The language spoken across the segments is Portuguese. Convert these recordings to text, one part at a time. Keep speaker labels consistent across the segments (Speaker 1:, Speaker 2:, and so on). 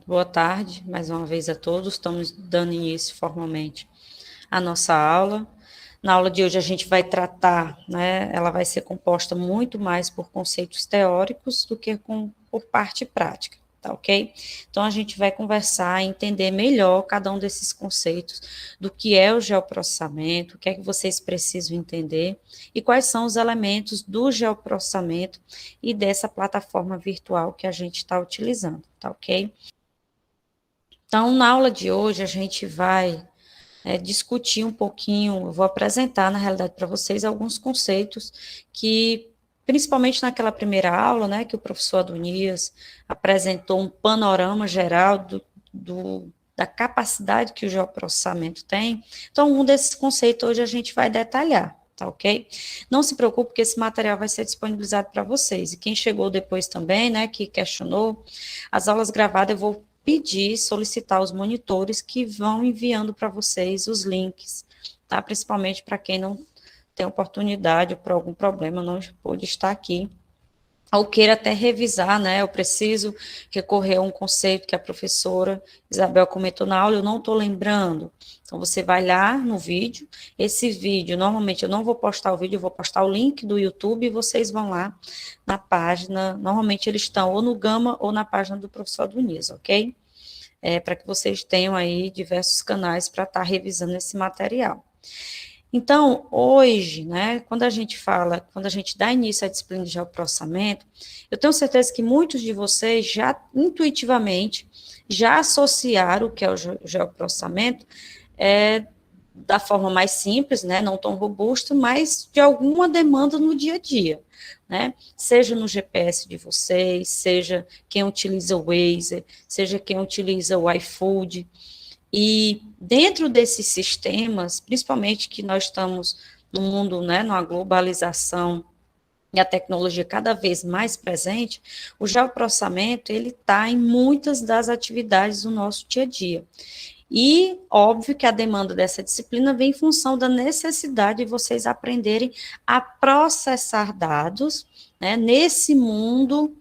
Speaker 1: Boa tarde, mais uma vez a todos. Estamos dando início formalmente à nossa aula. Na aula de hoje a gente vai tratar, né, ela vai ser composta muito mais por conceitos teóricos do que por parte prática, tá ok? Então a gente vai conversar e entender melhor cada um desses conceitos, do que é o geoprocessamento, o que é que vocês precisam entender e quais são os elementos do geoprocessamento e dessa plataforma virtual que a gente está utilizando, tá ok? Então, na aula de hoje, a gente vai discutir um pouquinho, eu vou apresentar, na realidade, para vocês alguns conceitos que, principalmente naquela primeira aula, né, que o professor Adonias apresentou um panorama geral da capacidade que o geoprocessamento tem. Então, um desses conceitos hoje a gente vai detalhar, tá ok? Não se preocupe, porque esse material vai ser disponibilizado para vocês. E quem chegou depois também, né, que questionou, as aulas gravadas eu vou pedir, solicitar os monitores que vão enviando para vocês os links, tá? Principalmente para quem não tem oportunidade ou por algum problema não pôde estar aqui, ou queira até revisar, né? Eu preciso recorrer a um conceito que a professora Isabel comentou na aula, eu não estou lembrando. Então, você vai lá no vídeo, esse vídeo, normalmente eu não vou postar o vídeo, eu vou postar o link do YouTube e vocês vão lá na página, normalmente eles estão ou no Gama ou na página do professor Duniz, ok? Para que vocês tenham aí diversos canais para estar revisando esse material. Então, hoje, né, quando a gente dá início à disciplina de geoprocessamento, eu tenho certeza que muitos de vocês já intuitivamente já associaram o que é o geoprocessamento da forma mais simples, né, não tão robusta, mas de alguma demanda no dia a dia, né, seja no GPS de vocês, seja quem utiliza o Waze, seja quem utiliza o iFood. E dentro desses sistemas, principalmente que nós estamos no mundo, né, numa globalização e a tecnologia cada vez mais presente, o geoprocessamento, ele está em muitas das atividades do nosso dia a dia. E, óbvio, que a demanda dessa disciplina vem em função da necessidade de vocês aprenderem a processar dados, né, nesse mundo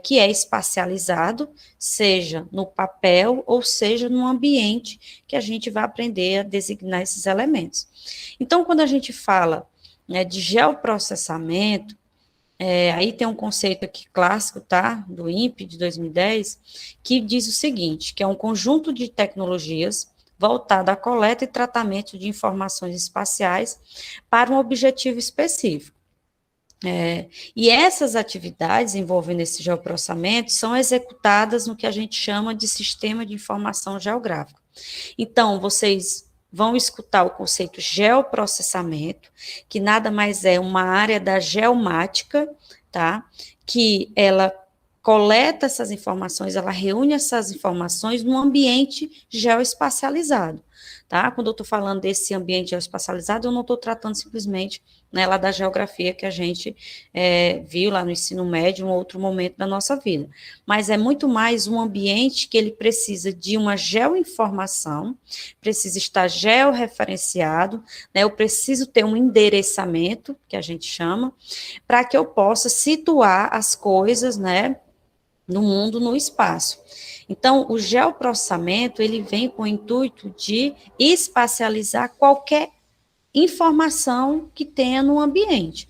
Speaker 1: que é espacializado, seja no papel ou seja no ambiente que a gente vai aprender a designar esses elementos. Então, quando a gente fala, né, de geoprocessamento, aí tem um conceito aqui clássico, tá, do INPE de 2010, que diz o seguinte, que é um conjunto de tecnologias voltado à coleta e tratamento de informações espaciais para um objetivo específico. E essas atividades envolvendo esse geoprocessamento são executadas no que a gente chama de sistema de informação geográfica. Então, vocês vão escutar o conceito geoprocessamento, que nada mais é uma área da geomática, tá? Que ela coleta essas informações, ela reúne essas informações num ambiente geoespacializado, tá? Quando eu estou falando desse ambiente geoespacializado, eu não estou tratando simplesmente, né, lá da geografia que a gente viu lá no ensino médio, em um outro momento da nossa vida, mas é muito mais um ambiente que ele precisa de uma geoinformação, precisa estar georreferenciado, né, eu preciso ter um endereçamento, que a gente chama, para que eu possa situar as coisas, né, no mundo, no espaço. Então, o geoprocessamento, ele vem com o intuito de espacializar qualquer informação que tenha no ambiente.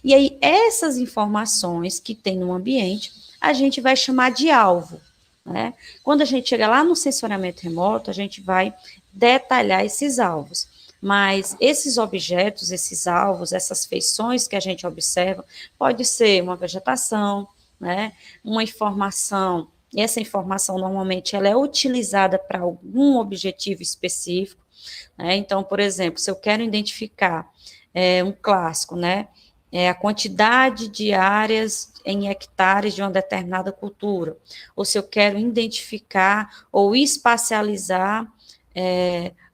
Speaker 1: E aí, essas informações que tem no ambiente, a gente vai chamar de alvo, né? Quando a gente chega lá no sensoriamento remoto, a gente vai detalhar esses alvos. Mas esses objetos, esses alvos, essas feições que a gente observa, pode ser uma vegetação, né? Uma informação, e essa informação normalmente ela é utilizada para algum objetivo específico, né? Então, por exemplo, se eu quero identificar um clássico, né? A quantidade de áreas em hectares de uma determinada cultura, ou se eu quero identificar ou espacializar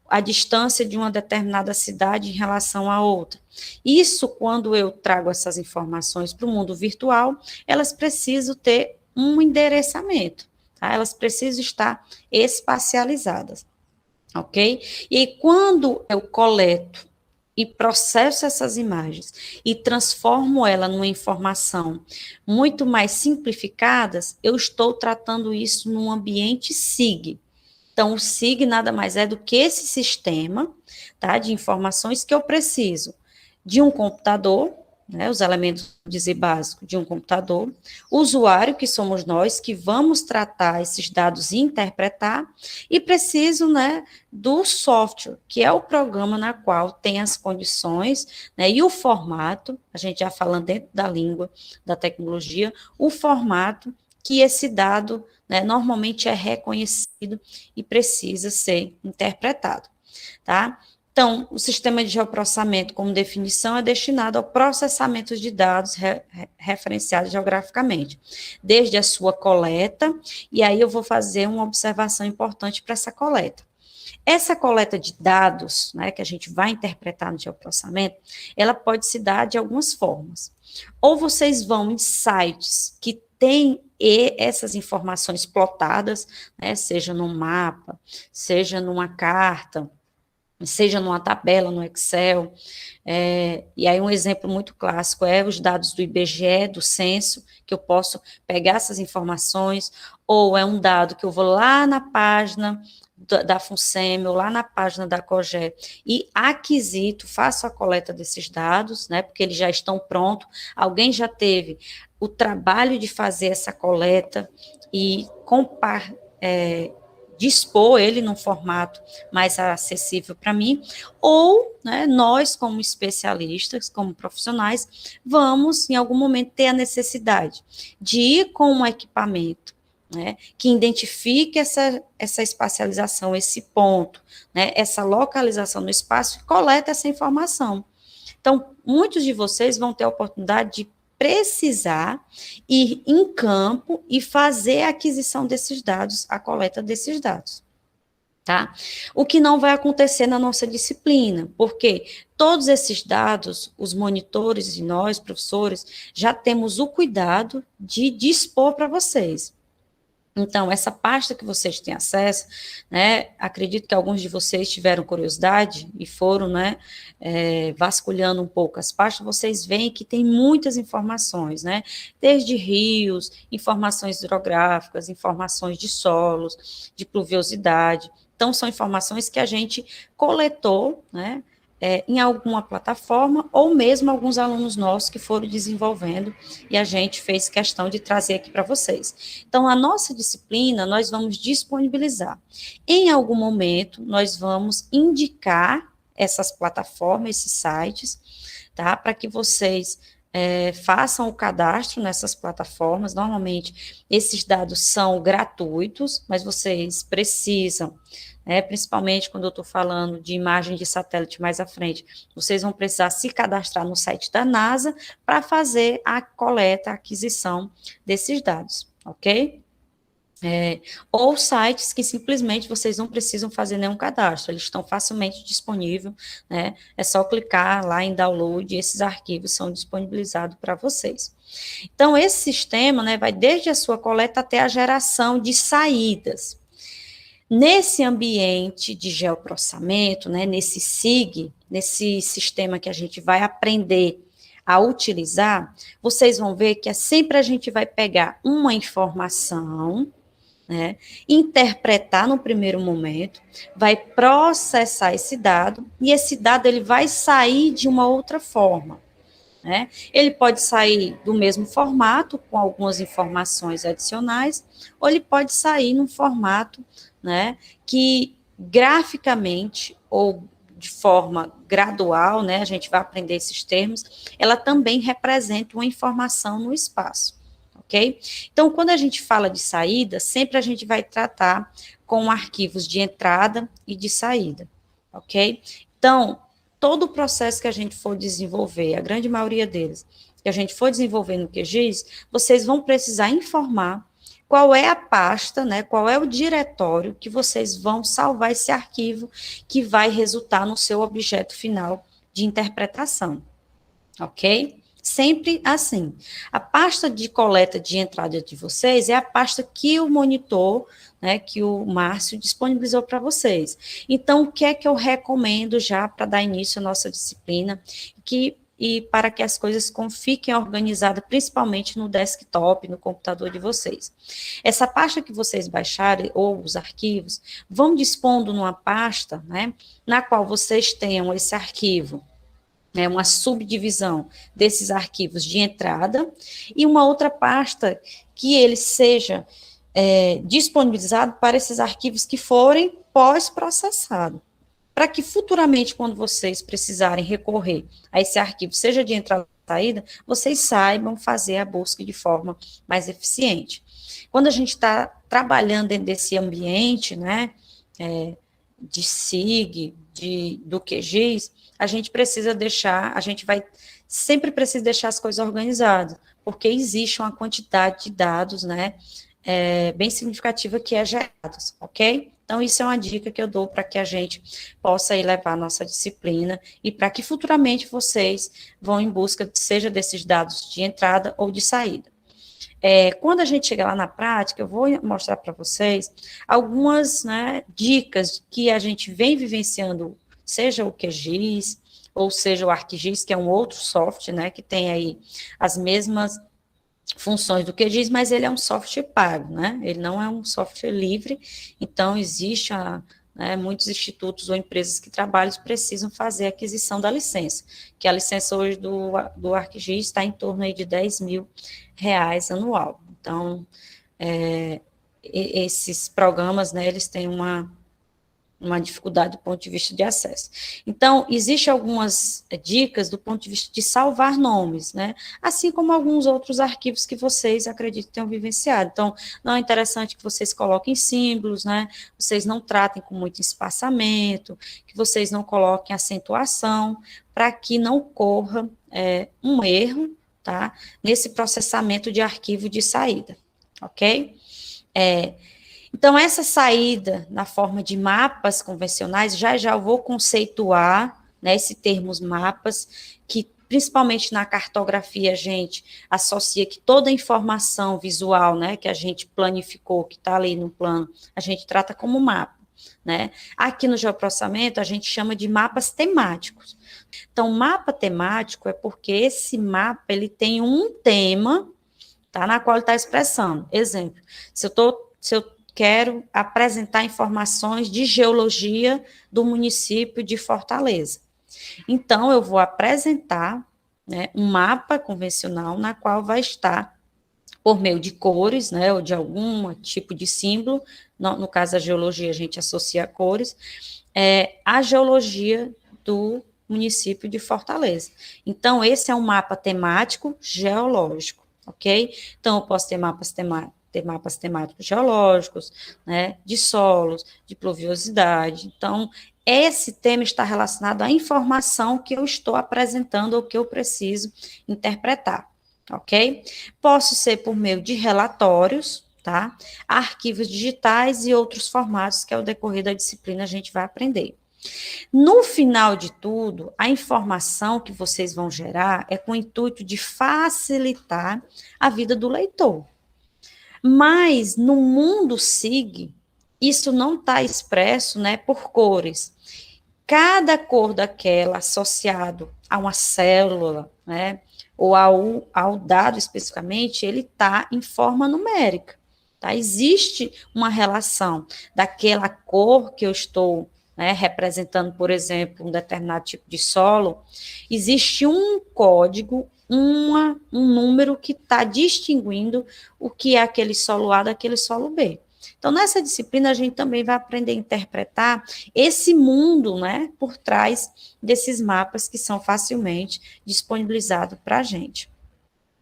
Speaker 1: a distância de uma determinada cidade em relação a outra. Isso, quando eu trago essas informações para o mundo virtual, elas precisam ter um endereçamento, tá? Elas precisam estar espacializadas, ok? E quando eu coleto e processo essas imagens e transformo ela numa informação muito mais simplificadas, eu estou tratando isso num ambiente SIG. Então, o SIG nada mais é do que esse sistema, tá, de informações que eu preciso de um computador, né, os elementos dizer básico de um computador, o usuário, que somos nós, que vamos tratar esses dados e interpretar, e preciso, né, do software, que é o programa na qual tem as condições, né, e o formato, a gente já falando dentro da língua, da tecnologia, o formato que esse dado, né, normalmente é reconhecido e precisa ser interpretado, tá? Então, o sistema de geoprocessamento, como definição, é destinado ao processamento de dados referenciados geograficamente, desde a sua coleta, e aí eu vou fazer uma observação importante para essa coleta. Essa coleta de dados, né, que a gente vai interpretar no geoprocessamento, ela pode se dar de algumas formas. Ou vocês vão em sites que têm essas informações plotadas, né, seja no mapa, seja numa carta, seja numa tabela no Excel, e aí um exemplo muito clássico é os dados do IBGE, do censo, que eu posso pegar essas informações, ou é um dado que eu vou lá na página da FUNSEMI, ou lá na página da COGE, e aquisito, faço a coleta desses dados, né, porque eles já estão prontos, alguém já teve o trabalho de fazer essa coleta e dispor ele num formato mais acessível para mim, ou, né, nós, como especialistas, como profissionais, vamos, em algum momento, ter a necessidade de ir com um equipamento, né, que identifique essa espacialização, esse ponto, né, essa localização no espaço e coleta essa informação. Então, muitos de vocês vão ter a oportunidade de precisar ir em campo e fazer a aquisição desses dados, a coleta desses dados, tá? O que não vai acontecer na nossa disciplina, porque todos esses dados, os monitores e nós, professores, já temos o cuidado de dispor para vocês. Então, essa pasta que vocês têm acesso, né, acredito que alguns de vocês tiveram curiosidade e foram, né, vasculhando um pouco as pastas, vocês veem que tem muitas informações, né, desde rios, informações hidrográficas, informações de solos, de pluviosidade. Então, são informações que a gente coletou, né, em alguma plataforma, ou mesmo alguns alunos nossos que foram desenvolvendo, e a gente fez questão de trazer aqui para vocês. Então, a nossa disciplina, nós vamos disponibilizar. Em algum momento, nós vamos indicar essas plataformas, esses sites, tá? Para que vocês façam o cadastro nessas plataformas. Normalmente, esses dados são gratuitos, mas vocês precisam, principalmente quando eu estou falando de imagem de satélite mais à frente, vocês vão precisar se cadastrar no site da NASA para fazer a coleta, a aquisição desses dados, ok? Ou sites que simplesmente vocês não precisam fazer nenhum cadastro, eles estão facilmente disponíveis, né? É só clicar lá em download e esses arquivos são disponibilizados para vocês. Então, esse sistema, né, vai desde a sua coleta até a geração de saídas. Nesse ambiente de geoprocessamento, né, nesse SIG, nesse sistema que a gente vai aprender a utilizar, vocês vão ver que sempre a gente vai pegar uma informação, né, interpretar no primeiro momento, vai processar esse dado, e esse dado ele vai sair de uma outra forma, né? Ele pode sair do mesmo formato, com algumas informações adicionais, ou ele pode sair num formato, né, que graficamente ou de forma gradual, né, a gente vai aprender esses termos, ela também representa uma informação no espaço, ok? Então, quando a gente fala de saída, sempre a gente vai tratar com arquivos de entrada e de saída, ok? Então, todo o processo que a gente for desenvolver, a grande maioria deles, que a gente for desenvolver no QGIS, vocês vão precisar informar qual é a pasta, né, qual é o diretório que vocês vão salvar esse arquivo que vai resultar no seu objeto final de interpretação, ok? sempre assim. A pasta de coleta de entrada de vocês é a pasta que o monitor, né, que o Márcio disponibilizou para vocês. Então, o que é que eu recomendo já para dar início à nossa disciplina, e para que as coisas fiquem organizadas, principalmente no desktop, no computador de vocês. Essa pasta que vocês baixarem, ou os arquivos, vão dispondo numa pasta, né, na qual vocês tenham esse arquivo, né, uma subdivisão desses arquivos de entrada, e uma outra pasta que ele seja disponibilizado para esses arquivos que forem pós-processados, para que futuramente, quando vocês precisarem recorrer a esse arquivo, seja de entrada ou saída, vocês saibam fazer a busca de forma mais eficiente. Quando a gente está trabalhando dentro desse ambiente, né, de SIG, do QGIS, a gente sempre precisa deixar as coisas organizadas, porque existe uma quantidade de dados, né, bem significativa que é gerados, ok? Então, isso é uma dica que eu dou para que a gente possa aí levar a nossa disciplina e para que futuramente vocês vão em busca, seja desses dados de entrada ou de saída. Quando a gente chegar lá na prática, eu vou mostrar para vocês algumas, né, dicas que a gente vem vivenciando, seja o QGIS, ou seja o ArcGIS, que é um outro software, né, que tem aí as mesmas funções do QGIS, mas ele é um software pago, né? Ele não é um software livre, então existe muitos institutos ou empresas que trabalham precisam fazer a aquisição da licença, que a licença hoje do ArcGIS está em torno aí de R$ 10.000 anual. Então, esses programas, né, eles têm uma dificuldade do ponto de vista de acesso. Então, existem algumas dicas do ponto de vista de salvar nomes, né? Assim como alguns outros arquivos que vocês acreditam tenham vivenciado. Então, não é interessante que vocês coloquem símbolos, né? Vocês não tratem com muito espaçamento, que vocês não coloquem acentuação, para que não ocorra um erro, tá? Nesse processamento de arquivo de saída, ok? Então, essa saída na forma de mapas convencionais, já eu vou conceituar, né, esse termos mapas, que principalmente na cartografia a gente associa que toda informação visual, né, que a gente planificou, que está ali no plano, a gente trata como mapa, né? Aqui no geoprocessamento a gente chama de mapas temáticos. Então, mapa temático é porque esse mapa, ele tem um tema, tá, na qual ele está expressando. Exemplo, se eu quero apresentar informações de geologia do município de Fortaleza. Então, eu vou apresentar, né, um mapa convencional na qual vai estar, por meio de cores, né, ou de algum tipo de símbolo, no caso da geologia, a gente associa a cores, a geologia do município de Fortaleza. Então, esse é um mapa temático geológico, ok? Então, eu posso ter mapas temáticos geológicos, né, de solos, de pluviosidade. Então, esse tema está relacionado à informação que eu estou apresentando ou que eu preciso interpretar, ok? Posso ser por meio de relatórios, tá? Arquivos digitais e outros formatos que ao decorrer da disciplina a gente vai aprender. No final de tudo, a informação que vocês vão gerar é com o intuito de facilitar a vida do leitor. Mas no mundo SIG, isso não está expresso, né, por cores. Cada cor daquela associado a uma célula, né, ou ao dado especificamente, ele está em forma numérica. Tá? Existe uma relação daquela cor que eu estou, né, representando, por exemplo, um determinado tipo de solo, existe um código, um número que está distinguindo o que é aquele solo A daquele solo B. Então, nessa disciplina, a gente também vai aprender a interpretar esse mundo, né, por trás desses mapas que são facilmente disponibilizados para a gente.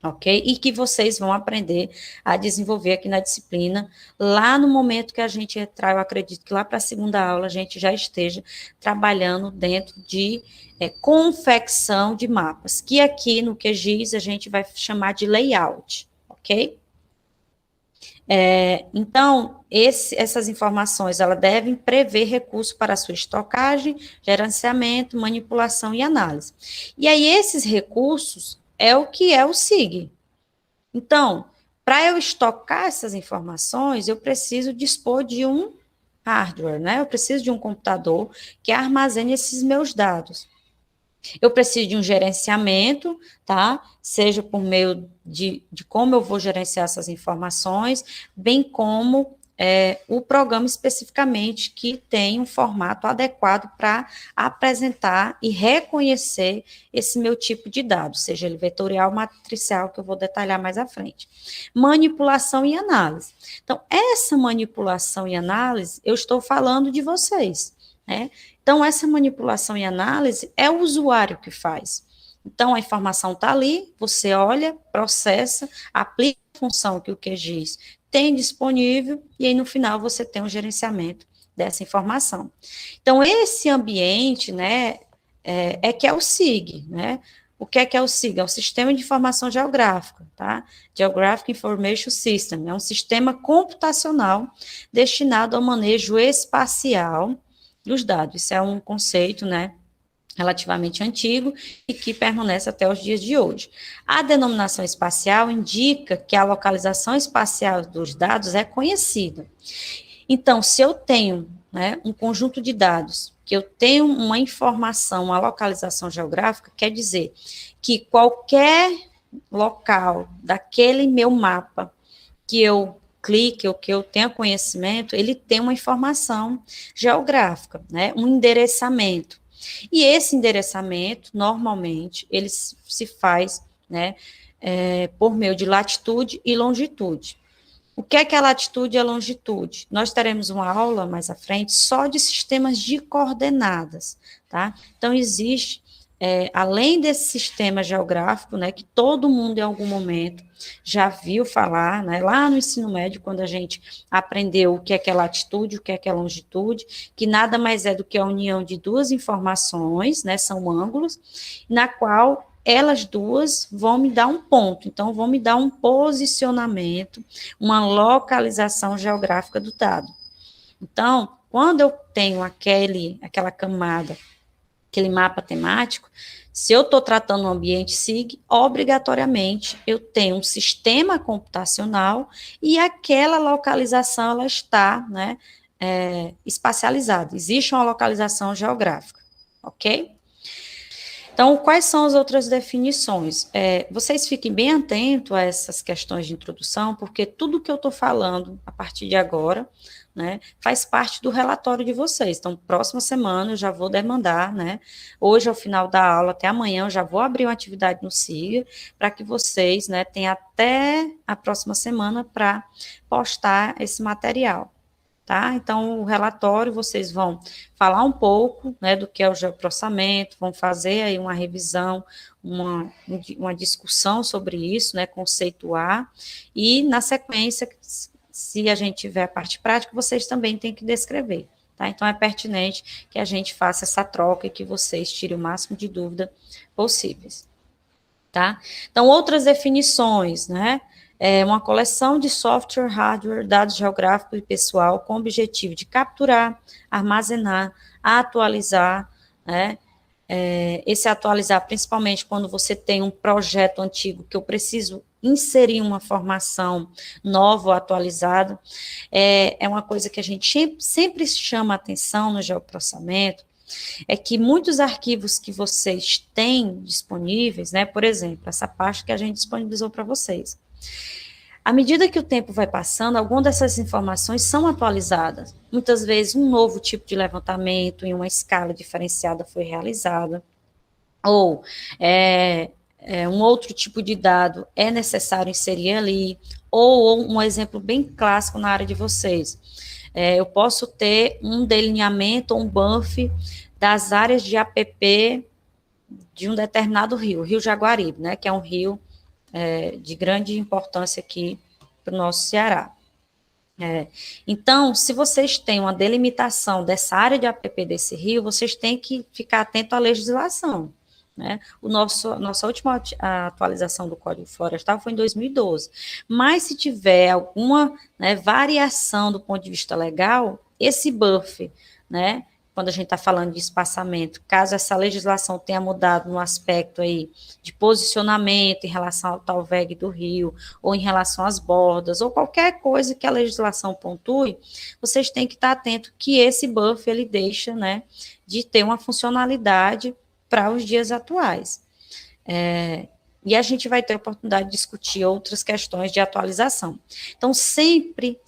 Speaker 1: Ok? E que vocês vão aprender a desenvolver aqui na disciplina, lá no momento que a gente entrar, eu acredito que lá para a segunda aula a gente já esteja trabalhando dentro de confecção de mapas, que aqui no QGIS a gente vai chamar de layout, ok? Então, essas informações, elas devem prever recursos para a sua estocagem, gerenciamento, manipulação e análise. E aí, esses recursos, é o que é o SIG. Então, para eu estocar essas informações, eu preciso dispor de um hardware, né? Eu preciso de um computador que armazene esses meus dados. Eu preciso de um gerenciamento, tá? Seja por meio de como eu vou gerenciar essas informações, bem como o programa especificamente que tem um formato adequado para apresentar e reconhecer esse meu tipo de dado, seja ele vetorial, matricial, que eu vou detalhar mais à frente. Manipulação e análise. Então, essa manipulação e análise, eu estou falando de vocês, né? Então, essa manipulação e análise é o usuário que faz. Então, a informação está ali, você olha, processa, aplica a função que o QGIS tem disponível, e aí, no final, você tem um gerenciamento dessa informação. Então, esse ambiente, né, que é o SIG, né? O que é o SIG? É o Sistema de Informação Geográfica, tá? Geographic Information System, é um sistema computacional destinado ao manejo espacial dos dados. Isso é um conceito, né, relativamente antigo e que permanece até os dias de hoje. A denominação espacial indica que a localização espacial dos dados é conhecida. Então, se eu tenho, né, um conjunto de dados, que eu tenho uma informação, uma localização geográfica, quer dizer que qualquer local daquele meu mapa que eu clique ou que eu tenha conhecimento, ele tem uma informação geográfica, né, um endereçamento. E esse endereçamento, normalmente, ele se faz, né, por meio de latitude e longitude. O que é a latitude e a longitude? Nós teremos uma aula mais à frente só de sistemas de coordenadas, tá? Então, existe, além desse sistema geográfico, né, que todo mundo em algum momento já viu falar, né, lá no ensino médio, quando a gente aprendeu o que é latitude, o que é longitude, que nada mais é do que a união de duas informações, né, são ângulos, na qual elas duas vão me dar um ponto, então vão me dar um posicionamento, uma localização geográfica do dado. Então, quando eu tenho aquela camada, aquele mapa temático, se eu estou tratando um ambiente SIG, obrigatoriamente eu tenho um sistema computacional e aquela localização ela está, né, espacializada. Existe uma localização geográfica, ok? Então, quais são as outras definições? Vocês fiquem bem atentos a essas questões de introdução, porque tudo que eu estou falando a partir de agora, né, faz parte do relatório de vocês. Então, próxima semana eu já vou demandar, né, hoje ao final da aula, até amanhã, eu já vou abrir uma atividade no SIGA, para que vocês, né, tenham até a próxima semana para postar esse material. Tá? Então, o relatório, vocês vão falar um pouco, né, do que é o geoprocessamento, vão fazer aí uma revisão, uma discussão sobre isso, né, conceituar, e na sequência, se a gente tiver a parte prática, vocês também têm que descrever, tá? Então, é pertinente que a gente faça essa troca e que vocês tirem o máximo de dúvida possíveis, tá? Então, outras definições, né? Uma coleção de software, hardware, dados geográficos e pessoal com o objetivo de capturar, armazenar, atualizar, né? Esse atualizar, principalmente quando você tem um projeto antigo que eu preciso inserir uma formação nova ou atualizada, é uma coisa que a gente sempre chama atenção no geoprocessamento, é que muitos arquivos que vocês têm disponíveis, né, por exemplo, essa parte que a gente disponibilizou para vocês, à medida que o tempo vai passando, algumas dessas informações são atualizadas. Muitas vezes, um novo tipo de levantamento em uma escala diferenciada foi realizada, ou um outro tipo de dado é necessário inserir ali, ou um exemplo bem clássico na área de vocês. Eu posso ter um delineamento, um buff das áreas de APP de um determinado rio, Rio Jaguaribe, né, que é um rio de grande importância aqui para o nosso Ceará. Então, se vocês têm uma delimitação dessa área de APP desse rio, vocês têm que ficar atento à legislação, né? Nossa última atualização do Código Florestal foi em 2012, mas se tiver alguma, né, variação do ponto de vista legal, esse buff, né, quando a gente está falando de espaçamento, caso essa legislação tenha mudado no aspecto aí de posicionamento em relação ao tal VEG do rio, ou em relação às bordas, ou qualquer coisa que a legislação pontue, vocês têm que estar atentos que esse buff, ele deixa, né, de ter uma funcionalidade para os dias atuais. E a gente vai ter a oportunidade de discutir outras questões de atualização. Então, sempre,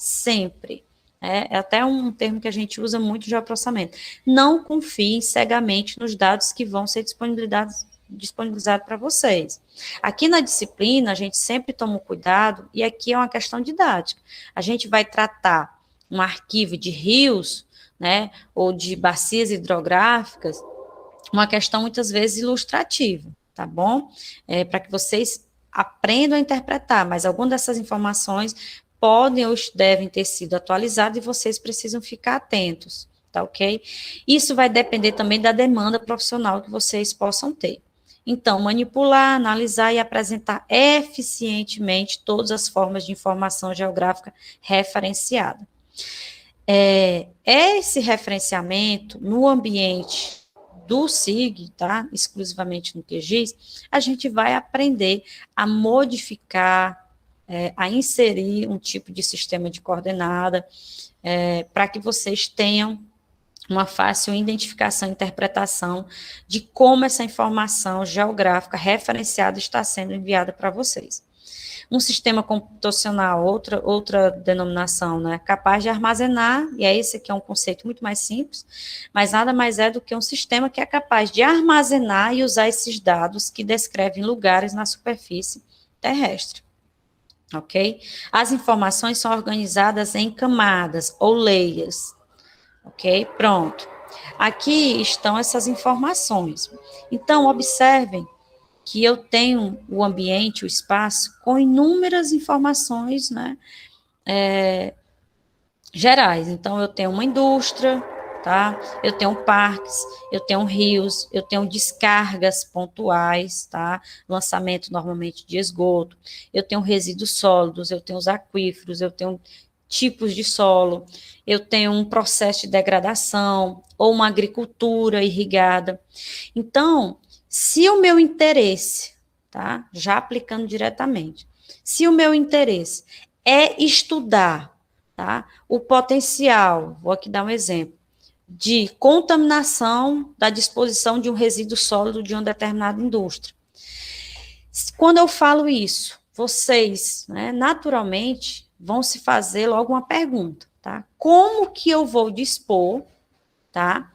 Speaker 1: é até um termo que a gente usa muito de geoprocessamento, não confiem cegamente nos dados que vão ser disponibilizados para vocês. Aqui na disciplina, a gente sempre toma cuidado, e aqui é uma questão didática. A gente vai tratar um arquivo de rios, né, ou de bacias hidrográficas, uma questão muitas vezes ilustrativa, tá bom? Para que vocês aprendam a interpretar, mas algumas dessas informações podem ou devem ter sido atualizadas e vocês precisam ficar atentos, tá ok? Isso vai depender também da demanda profissional que vocês possam ter. Então, manipular, analisar e apresentar eficientemente todas as formas de informação geográfica referenciada. Esse referenciamento no ambiente do SIG, tá? Exclusivamente no QGIS, a gente vai aprender a modificar, a inserir um tipo de sistema de coordenada, para que vocês tenham uma fácil identificação e interpretação de como essa informação geográfica referenciada está sendo enviada para vocês. Um sistema computacional, outra denominação, né, capaz de armazenar, e esse aqui é um conceito muito mais simples, mas nada mais é do que um sistema que é capaz de armazenar e usar esses dados que descrevem lugares na superfície terrestre, ok? As informações são organizadas em camadas ou layers, ok? Pronto. Aqui estão essas informações. Então, observem que eu tenho o ambiente, o espaço, com inúmeras informações, né, gerais. Então, eu tenho uma indústria, tá? Eu tenho parques, eu tenho rios, eu tenho descargas pontuais, tá? Lançamento normalmente de esgoto, eu tenho resíduos sólidos, eu tenho os aquíferos, eu tenho tipos de solo, eu tenho um processo de degradação ou uma agricultura irrigada. Então, se o meu interesse, tá? Já aplicando diretamente, se o meu interesse é estudar, tá? O potencial, vou aqui dar um exemplo, de contaminação da disposição de um resíduo sólido de uma determinada indústria. Quando eu falo isso, vocês, né, naturalmente, vão se fazer logo uma pergunta, tá? Como que eu vou dispor, tá?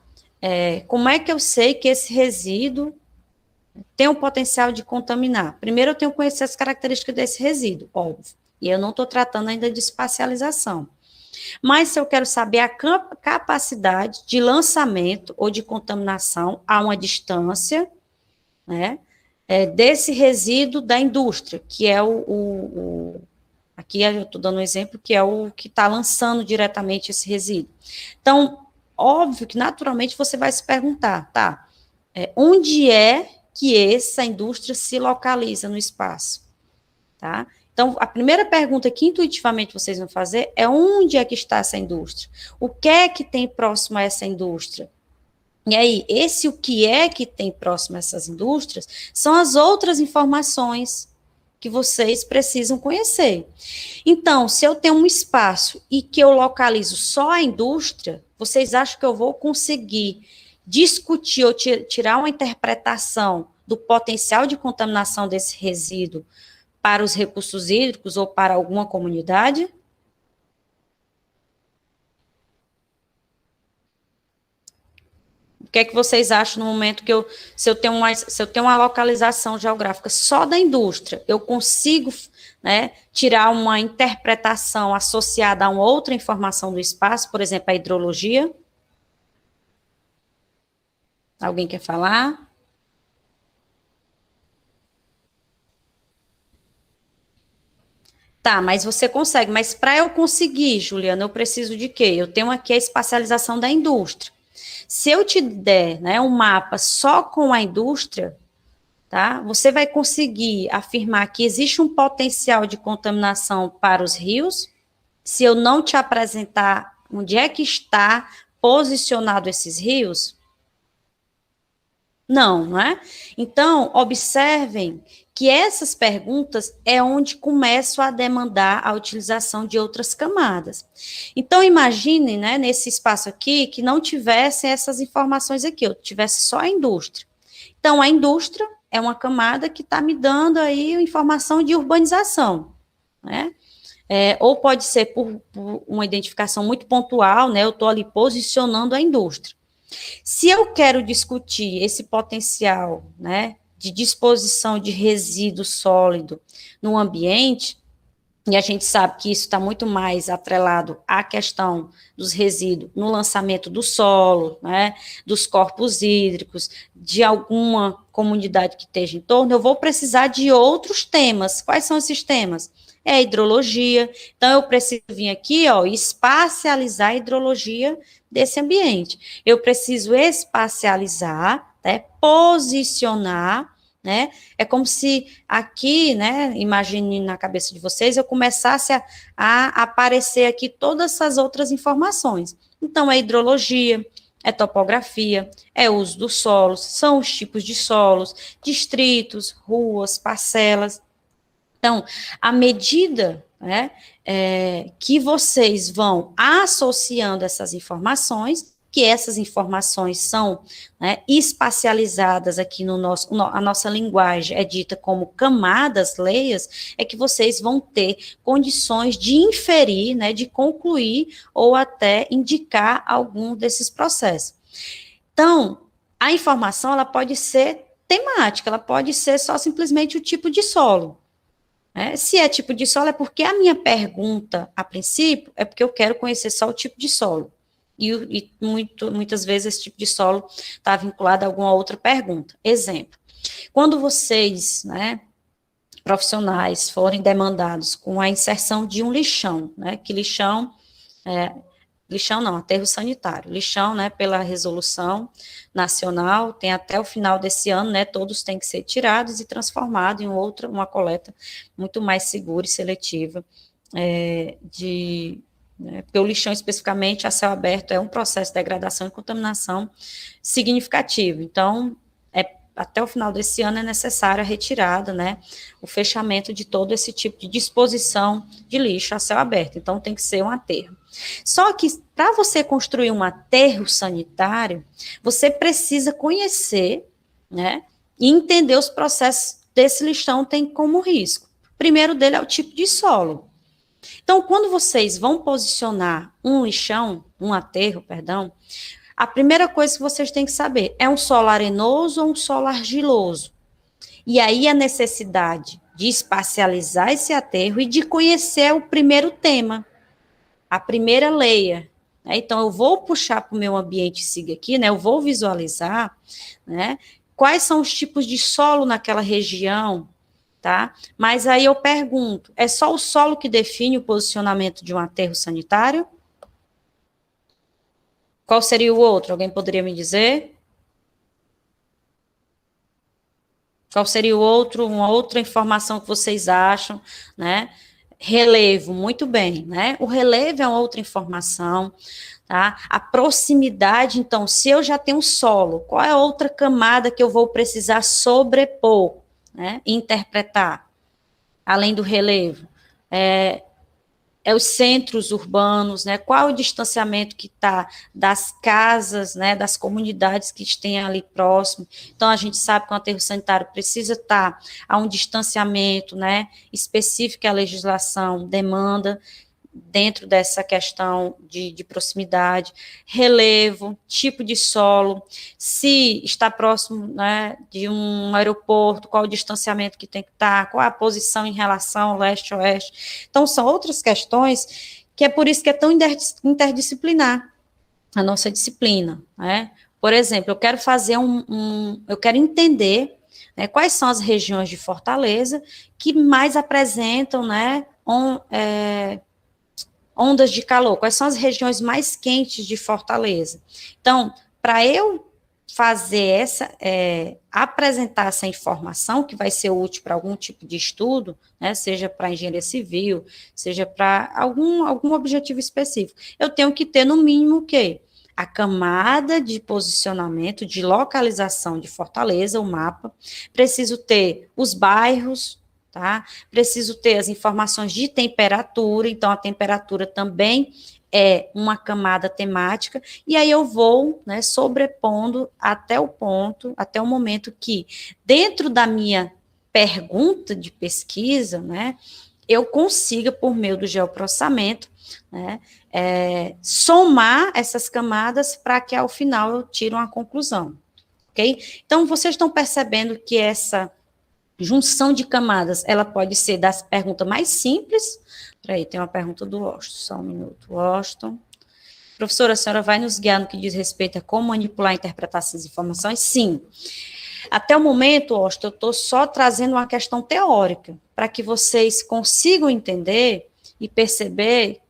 Speaker 1: Como é que eu sei que esse resíduo tem o potencial de contaminar? Primeiro, eu tenho que conhecer as características desse resíduo, óbvio. E eu não estou tratando ainda de espacialização. Mas se eu quero saber a capacidade de lançamento ou de contaminação a uma distância, né, desse resíduo da indústria, que é aqui eu estou dando um exemplo, que é o que está lançando diretamente esse resíduo. Então, óbvio que naturalmente você vai se perguntar, tá, onde é que essa indústria se localiza no espaço, tá? Então, a primeira pergunta que intuitivamente vocês vão fazer é onde é que está essa indústria? O que é que tem próximo a essa indústria? E aí, o que é que tem próximo a essas indústrias são as outras informações que vocês precisam conhecer. Então, se eu tenho um espaço e que eu localizo só a indústria, vocês acham que eu vou conseguir discutir ou tirar uma interpretação do potencial de contaminação desse resíduo para os recursos hídricos ou para alguma comunidade? O que é que vocês acham no momento que se eu tenho uma localização geográfica só da indústria, eu consigo, né, tirar uma interpretação associada a uma outra informação do espaço, por exemplo, a hidrologia? Alguém quer falar? Tá, mas você consegue. Mas para eu conseguir, Juliana, eu preciso de quê? Eu tenho aqui a espacialização da indústria. Se eu te der, né, um mapa só com a indústria, tá? Você vai conseguir afirmar que existe um potencial de contaminação para os rios, se eu não te apresentar onde é que está posicionado esses rios? Não, não é? Então, observem que essas perguntas é onde começam a demandar a utilização de outras camadas. Então, imagine, né, nesse espaço aqui, que não tivessem essas informações aqui, eu tivesse só a indústria. Então, a indústria é uma camada que está me dando aí informação de urbanização, né? Ou pode ser por uma identificação muito pontual, né? Eu estou ali posicionando a indústria. Se eu quero discutir esse potencial, né, de disposição de resíduo sólido no ambiente, e a gente sabe que isso está muito mais atrelado à questão dos resíduos no lançamento do solo, né, dos corpos hídricos, de alguma comunidade que esteja em torno, eu vou precisar de outros temas. Quais são esses temas? É a hidrologia. Então, eu preciso vir aqui, ó, espacializar a hidrologia desse ambiente. Eu preciso espacializar, né, posicionar, né? É como se aqui, né, imagine na cabeça de vocês, eu começasse a aparecer aqui todas essas outras informações. Então, é hidrologia, é topografia, é uso dos solos, são os tipos de solos, distritos, ruas, parcelas. Então, à medida, né, que vocês vão associando essas informações, que essas informações são, né, espacializadas aqui no nosso, a nossa linguagem é dita como camadas, leias, é que vocês vão ter condições de inferir, né, de concluir ou até indicar algum desses processos. Então, a informação, ela pode ser temática, ela pode ser só simplesmente o tipo de solo. Se é tipo de solo, é porque a minha pergunta, a princípio, é porque eu quero conhecer só o tipo de solo. E muitas vezes esse tipo de solo está vinculado a alguma outra pergunta. Exemplo, quando vocês, né, profissionais, forem demandados com a inserção de um lixão, né, que lixão não, aterro sanitário. Lixão, né, pela resolução nacional, tem até o final desse ano, né, todos têm que ser tirados e transformados em uma coleta muito mais segura e seletiva, porque o lixão especificamente a céu aberto é um processo de degradação e contaminação significativo. Então, até o final desse ano é necessária a retirada, né, o fechamento de todo esse tipo de disposição de lixo a céu aberto. Então, tem que ser um aterro. Só que, para você construir um aterro sanitário, você precisa conhecer, né, e entender os processos desse lixão tem como risco. O primeiro dele é o tipo de solo. Então, quando vocês vão posicionar um lixão, um aterro, perdão, a primeira coisa que vocês têm que saber é um solo arenoso ou um solo argiloso. E aí a necessidade de espacializar esse aterro e de conhecer o primeiro tema, a primeira layer. Então, eu vou puxar para o meu ambiente SIG aqui, né? Eu vou visualizar, né? Quais são os tipos de solo naquela região, tá? Mas aí eu pergunto, é só o solo que define o posicionamento de um aterro sanitário? Qual seria o outro? Alguém poderia me dizer? Qual seria o outro, uma outra informação que vocês acham, né? Relevo, muito bem, né? O relevo é uma outra informação, tá? A proximidade, então, se eu já tenho solo, qual é a outra camada que eu vou precisar sobrepor, né? Interpretar, além do relevo? Os centros urbanos, né? Qual é o distanciamento que está das casas, né? Das comunidades que têm ali próximo. Então, a gente sabe que o aterro sanitário precisa estar a um distanciamento, né? Específico que a legislação demanda dentro dessa questão de proximidade, relevo, tipo de solo, se está próximo, né, de um aeroporto, qual o distanciamento que tem que estar, qual a posição em relação ao leste-oeste. Então, são outras questões que é por isso que é tão interdisciplinar a nossa disciplina, né? Por exemplo, eu quero fazer eu quero entender, né, quais são as regiões de Fortaleza que mais apresentam, né, ondas de calor, quais são as regiões mais quentes de Fortaleza. Então, para eu fazer apresentar essa informação, que vai ser útil para algum tipo de estudo, né, seja para engenharia civil, seja para algum objetivo específico, eu tenho que ter, no mínimo, o quê? a camada de posicionamento, de localização de Fortaleza, o mapa, preciso ter os bairros, tá? Preciso ter as informações de temperatura, então a temperatura também é uma camada temática, e aí eu vou, né, sobrepondo até o ponto, até o momento que, dentro da minha pergunta de pesquisa, né, eu consiga, por meio do geoprocessamento, né, somar essas camadas para que, ao final, eu tire uma conclusão, ok? Então, vocês estão percebendo que essa junção de camadas, ela pode ser das perguntas mais simples. Peraí, tem uma pergunta do Washington, só um minuto. Washington. Professora, a senhora vai nos guiar no que diz respeito a como manipular e interpretar essas informações? Sim. Até o momento, Washington, eu estou só trazendo uma questão teórica, para que vocês consigam entender e perceber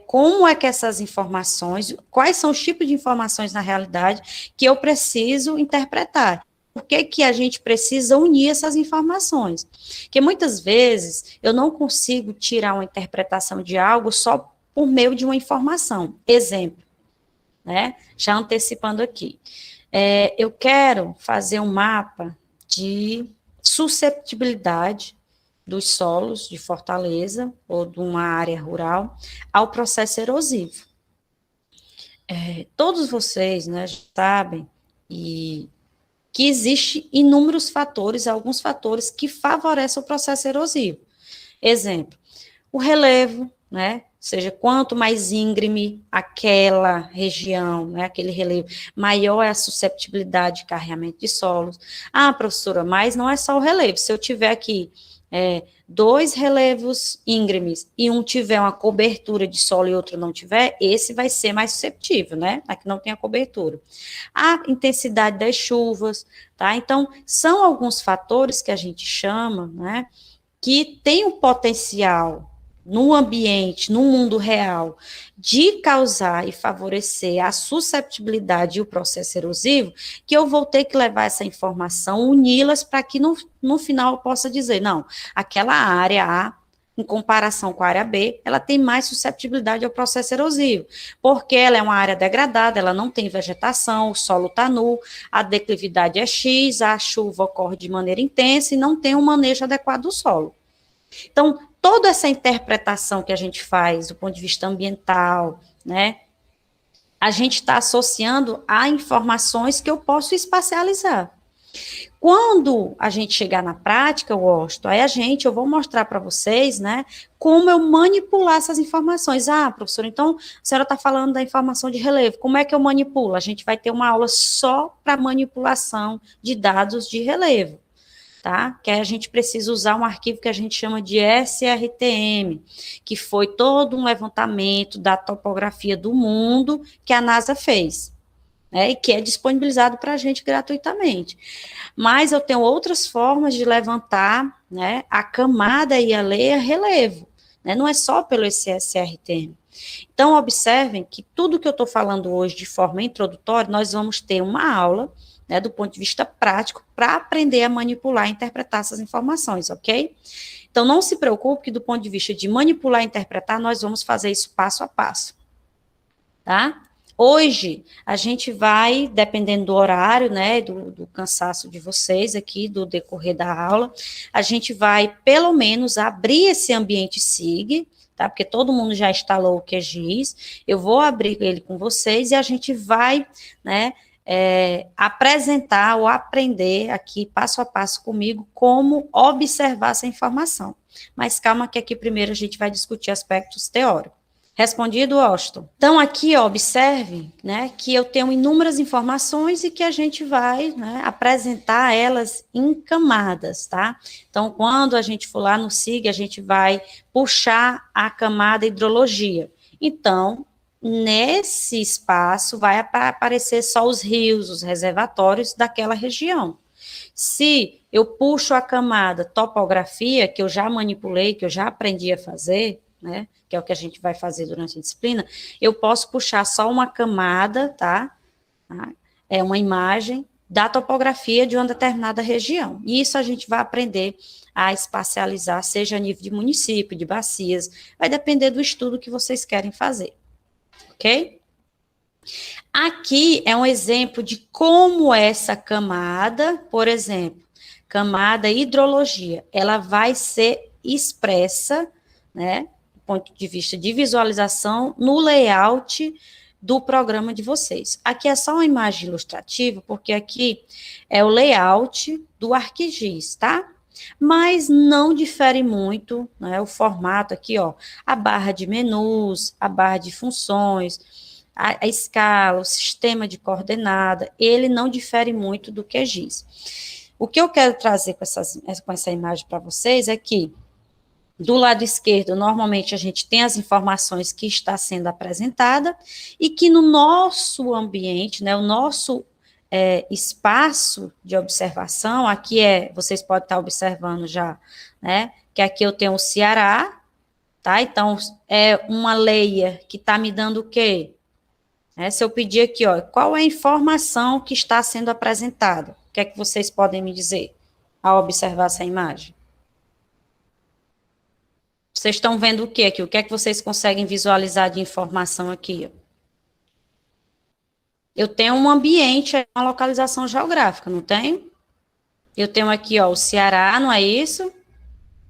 Speaker 1: como é que essas informações, quais são os tipos de informações na realidade que eu preciso interpretar. Por que que a gente precisa unir essas informações? Porque muitas vezes eu não consigo tirar uma interpretação de algo só por meio de uma informação. Exemplo, né? Já antecipando aqui. Eu quero fazer um mapa de susceptibilidade dos solos de Fortaleza ou de uma área rural ao processo erosivo. Todos vocês, né, sabem que existe inúmeros fatores, alguns fatores que favorecem o processo erosivo. Exemplo, o relevo, né? Ou seja, quanto mais íngreme aquela região, né, aquele relevo, maior é a susceptibilidade de carregamento de solos. Ah, professora, mas não é só o relevo. Se eu tiver aqui 2 relevos íngremes e um tiver uma cobertura de solo e outro não tiver, esse vai ser mais susceptível, né? Aqui não tem a cobertura. A intensidade das chuvas, tá? Então, são alguns fatores que a gente chama, né, que tem o potencial no ambiente, no mundo real, de causar e favorecer a susceptibilidade e o processo erosivo, que eu vou ter que levar essa informação, uni-las para que no final eu possa dizer, não, aquela área A, em comparação com a área B, ela tem mais susceptibilidade ao processo erosivo, porque ela é uma área degradada, ela não tem vegetação, o solo está nu, a declividade é X, a chuva ocorre de maneira intensa e não tem um manejo adequado do solo. Então, toda essa interpretação que a gente faz do ponto de vista ambiental, né, a gente está associando a informações que eu posso espacializar. Quando a gente chegar na prática, Washington, eu vou mostrar para vocês, né, como eu manipular essas informações. Ah, professora, então a senhora está falando da informação de relevo, como é que eu manipulo? A gente vai ter uma aula só para manipulação de dados de relevo. Tá? Que a gente precisa usar um arquivo que a gente chama de SRTM, que foi todo um levantamento da topografia do mundo que a NASA fez, né, e que é disponibilizado para a gente gratuitamente. Mas eu tenho outras formas de levantar, né, a camada e a leia relevo, né, não é só pelo SRTM. Então, observem que tudo que eu estou falando hoje de forma introdutória, nós vamos ter uma aula, né, do ponto de vista prático, para aprender a manipular e interpretar essas informações, ok? Então, não se preocupe que do ponto de vista de manipular e interpretar, nós vamos fazer isso passo a passo, tá? Hoje, a gente vai, dependendo do horário, né, do cansaço de vocês aqui, do decorrer da aula, a gente vai, pelo menos, abrir esse ambiente SIG, tá? Porque todo mundo já instalou o QGIS, eu vou abrir ele com vocês e a gente vai, né, apresentar ou aprender aqui, passo a passo comigo, como observar essa informação. Mas calma que aqui primeiro a gente vai discutir aspectos teóricos. Respondido, Washington? Então, aqui, ó, observe, né, que eu tenho inúmeras informações e que a gente vai, né, apresentar elas em camadas, tá? Então, quando a gente for lá no SIG, a gente vai puxar a camada hidrologia. Então, nesse espaço vai aparecer só os rios, os reservatórios daquela região. Se eu puxo a camada topografia, que eu já manipulei, que eu já aprendi a fazer, né, que é o que a gente vai fazer durante a disciplina, eu posso puxar só uma camada, tá? É uma imagem da topografia de uma determinada região. E isso a gente vai aprender a espacializar, seja a nível de município, de bacias, vai depender do estudo que vocês querem fazer. Ok? Aqui é um exemplo de como essa camada, por exemplo, camada hidrologia, ela vai ser expressa, né, do ponto de vista de visualização, no layout do programa de vocês. Aqui é só uma imagem ilustrativa, porque aqui é o layout do ArcGIS, tá? Mas não difere muito, né, o formato aqui, ó, a barra de menus, a barra de funções, a escala, o sistema de coordenada, ele não difere muito do QGIS. O que eu quero trazer com essa imagem para vocês é que, do lado esquerdo, normalmente a gente tem as informações que está sendo apresentada e que no nosso ambiente, né, o nosso espaço de observação, aqui vocês podem estar observando já, né, que aqui eu tenho o Ceará, tá? Então, é uma layer que está me dando o quê? Se eu pedir aqui, ó, qual é a informação que está sendo apresentada? O que é que vocês podem me dizer ao observar essa imagem? Vocês estão vendo o que aqui? O que é que vocês conseguem visualizar de informação aqui? Eu tenho um ambiente, uma localização geográfica, não tenho? Eu tenho aqui, ó, o Ceará, não é isso?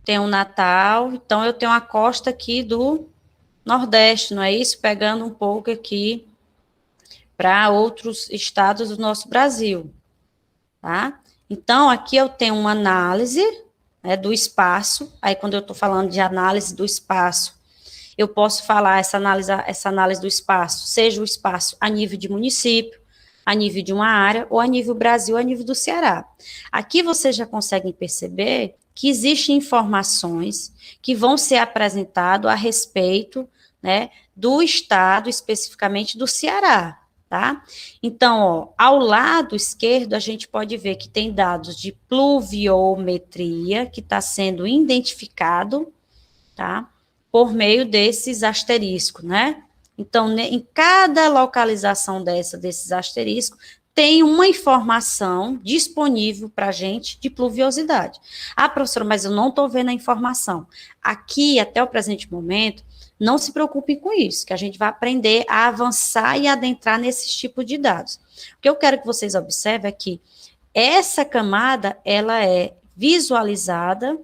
Speaker 1: Tenho o Natal, então eu tenho a costa aqui do Nordeste, não é isso? Pegando um pouco aqui para outros estados do nosso Brasil, tá? Então, aqui eu tenho uma análise, né, do espaço, aí quando eu estou falando de análise do espaço, eu posso falar essa análise do espaço, seja o espaço a nível de município, a nível de uma área, ou a nível Brasil, a nível do Ceará. Aqui vocês já conseguem perceber que existem informações que vão ser apresentadas a respeito, né, do estado, especificamente do Ceará, tá? Então, ó, ao lado esquerdo, a gente pode ver que tem dados de pluviometria, que está sendo identificado, tá? Por meio desses asteriscos, né? Então, em cada localização desses asteriscos, tem uma informação disponível para a gente de pluviosidade. Ah, professora, mas eu não estou vendo a informação. Aqui, até o presente momento, não se preocupem com isso, que a gente vai aprender a avançar e adentrar nesses tipos de dados. O que eu quero que vocês observem é que essa camada, ela é visualizada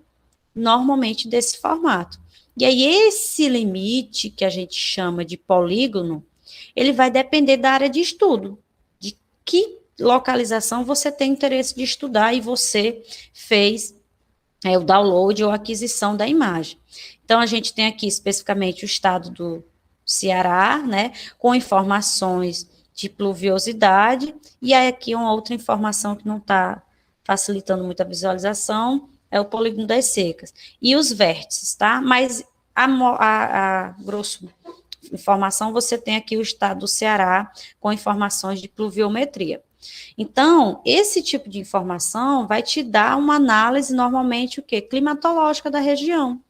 Speaker 1: normalmente desse formato. E aí, esse limite, que a gente chama de polígono, ele vai depender da área de estudo, de que localização você tem interesse de estudar e você fez o download ou aquisição da imagem. Então, a gente tem aqui especificamente o estado do Ceará, né, com informações de pluviosidade, e aí aqui uma outra informação que não está facilitando muito a visualização, é o polígono das secas. E os vértices, tá? Mas a grosso informação, você tem aqui o estado do Ceará com informações de pluviometria. Então, esse tipo de informação vai te dar uma análise, normalmente, o quê? Climatológica da região.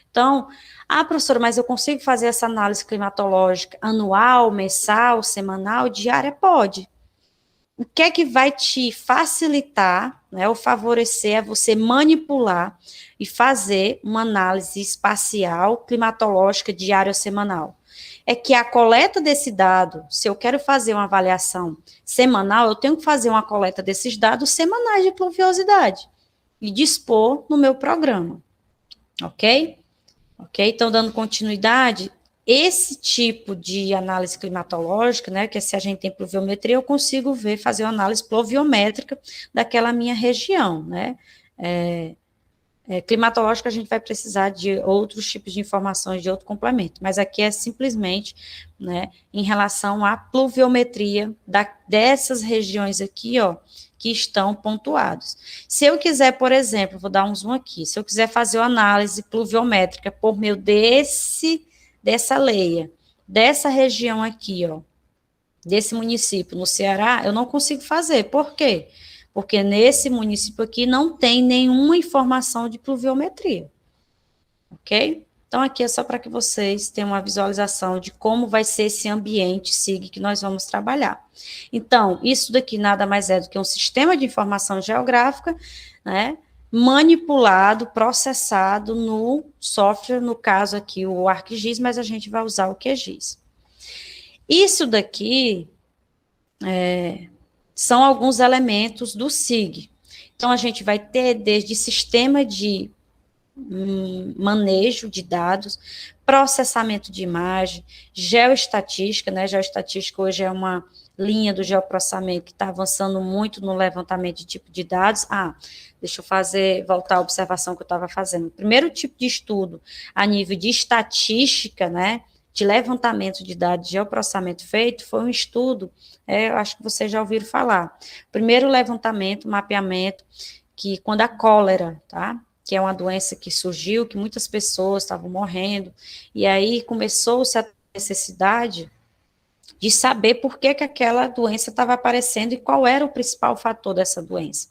Speaker 1: Então, professora, mas eu consigo fazer essa análise climatológica anual, mensal, semanal, diária? Pode. O que é que vai te facilitar, né, ou favorecer a você manipular e fazer uma análise espacial climatológica diária ou semanal? É que a coleta desse dado, se eu quero fazer uma avaliação semanal, eu tenho que fazer uma coleta desses dados semanais de pluviosidade e dispor no meu programa, ok? Ok? Então, dando continuidade, esse tipo de análise climatológica, né, que se a gente tem pluviometria, eu consigo fazer uma análise pluviométrica daquela minha região, né? Climatológica, a gente vai precisar de outros tipos de informações, de outro complemento, mas aqui é simplesmente, né, em relação à pluviometria dessas regiões aqui, ó, que estão pontuados. Se eu quiser, por exemplo, vou dar um zoom aqui, se eu quiser fazer uma análise pluviométrica por meio dessa leia, dessa região aqui, ó, desse município no Ceará, eu não consigo fazer. Por quê? Porque nesse município aqui não tem nenhuma informação de pluviometria, ok? Então, aqui é só para que vocês tenham uma visualização de como vai ser esse ambiente SIG que nós vamos trabalhar. Então, isso daqui nada mais é do que um sistema de informação geográfica, né, manipulado, processado no software, no caso aqui o ArcGIS, mas a gente vai usar o QGIS. Isso daqui são alguns elementos do SIG. Então, a gente vai ter desde sistema de manejo de dados, processamento de imagem, geoestatística, né? Geoestatística hoje é uma linha do geoprocessamento que está avançando muito no levantamento de tipo de dados. Deixa eu voltar à observação que eu estava fazendo. O primeiro tipo de estudo a nível de estatística, né? De levantamento de dados, de geoprocessamento feito, foi um estudo, eu acho que vocês já ouviram falar. Primeiro levantamento, mapeamento, que quando a cólera, tá? Que é uma doença que surgiu, que muitas pessoas estavam morrendo, e aí começou-se a necessidade de saber por que aquela doença estava aparecendo e qual era o principal fator dessa doença.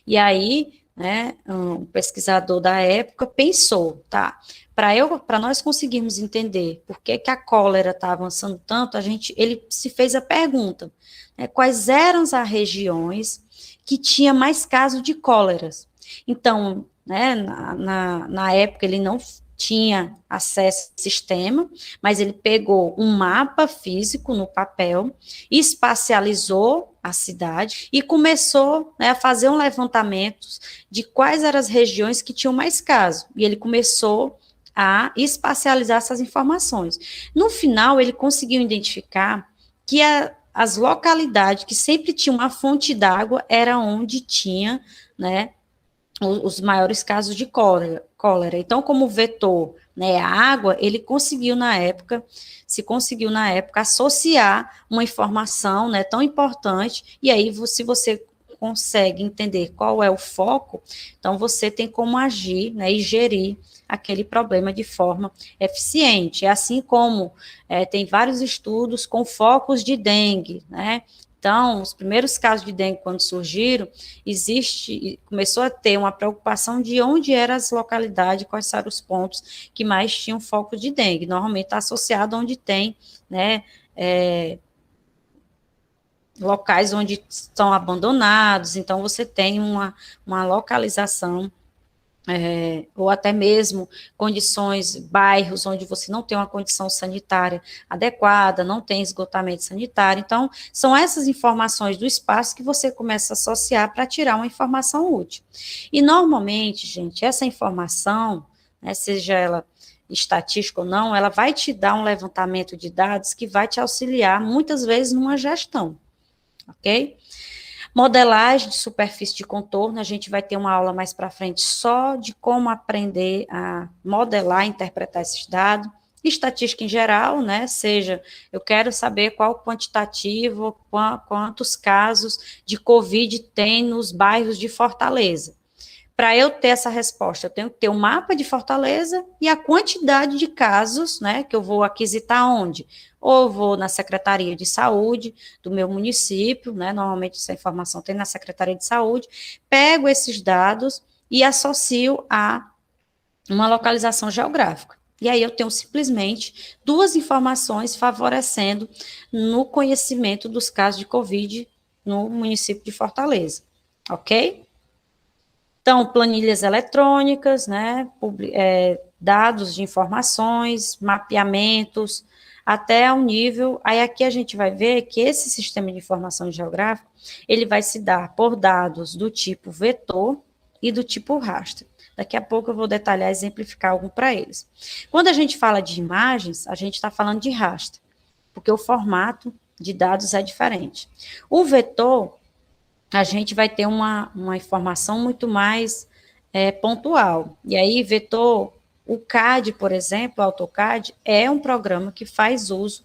Speaker 1: E aí, né, um pesquisador da época pensou, tá, para nós conseguirmos entender por que a cólera está avançando tanto, ele se fez a pergunta, né, quais eram as regiões que tinha mais casos de cóleras. Então, né, na época ele não tinha acesso ao sistema, mas ele pegou um mapa físico no papel, espacializou a cidade e começou, né, a fazer um levantamento de quais eram as regiões que tinham mais casos. E ele começou a espacializar essas informações. No final, ele conseguiu identificar que as localidades que sempre tinham uma fonte d'água era onde tinha, né, os maiores casos de cólera. Então, como vetor, né, a água, ele conseguiu na época associar uma informação, né, tão importante, e aí se você consegue entender qual é o foco, então você tem como agir, né, e gerir aquele problema de forma eficiente. Assim como tem vários estudos com focos de dengue, né? Então, os primeiros casos de dengue, quando surgiram, começou a ter uma preocupação de onde eram as localidades, quais eram os pontos que mais tinham foco de dengue. Normalmente está associado onde tem, né, locais onde estão abandonados, então você tem uma localização, ou até mesmo condições, bairros onde você não tem uma condição sanitária adequada, não tem esgotamento sanitário. Então, são essas informações do espaço que você começa a associar para tirar uma informação útil. E, normalmente, gente, essa informação, né, seja ela estatística ou não, ela vai te dar um levantamento de dados que vai te auxiliar, muitas vezes, numa gestão, ok? Modelagem de superfície de contorno, a gente vai ter uma aula mais para frente só de como aprender a modelar, interpretar esses dados. Estatística em geral, né, seja, eu quero saber qual quantitativo, quantos casos de Covid tem nos bairros de Fortaleza. Para eu ter essa resposta, eu tenho que ter um mapa de Fortaleza e a quantidade de casos, né, que eu vou aquisitar onde? Ou vou na Secretaria de Saúde do meu município, né, normalmente essa informação tem na Secretaria de Saúde, pego esses dados e associo a uma localização geográfica. E aí eu tenho simplesmente duas informações favorecendo no conhecimento dos casos de Covid no município de Fortaleza, ok? Então, planilhas eletrônicas, né, dados de informações, mapeamentos, até ao nível, aí aqui a gente vai ver que esse sistema de informação geográfica, ele vai se dar por dados do tipo vetor e do tipo raster. Daqui a pouco eu vou detalhar, exemplificar algum para eles. Quando a gente fala de imagens, a gente está falando de raster, porque o formato de dados é diferente. O vetor, a gente vai ter uma informação muito mais pontual. E aí, vetor, o CAD, por exemplo, o AutoCAD, é um programa que faz uso,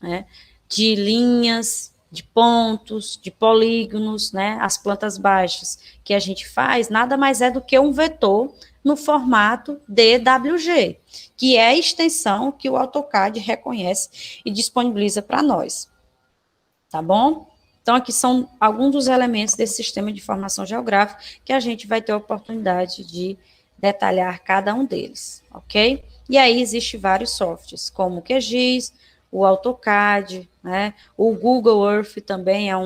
Speaker 1: né, de linhas, de pontos, de polígonos, né, as plantas baixas que a gente faz, nada mais é do que um vetor no formato DWG, que é a extensão que o AutoCAD reconhece e disponibiliza para nós. Tá bom? Então, aqui são alguns dos elementos desse sistema de informação geográfica que a gente vai ter a oportunidade de detalhar cada um deles, ok? E aí, existem vários softwares, como o QGIS, o AutoCAD, né? O Google Earth também é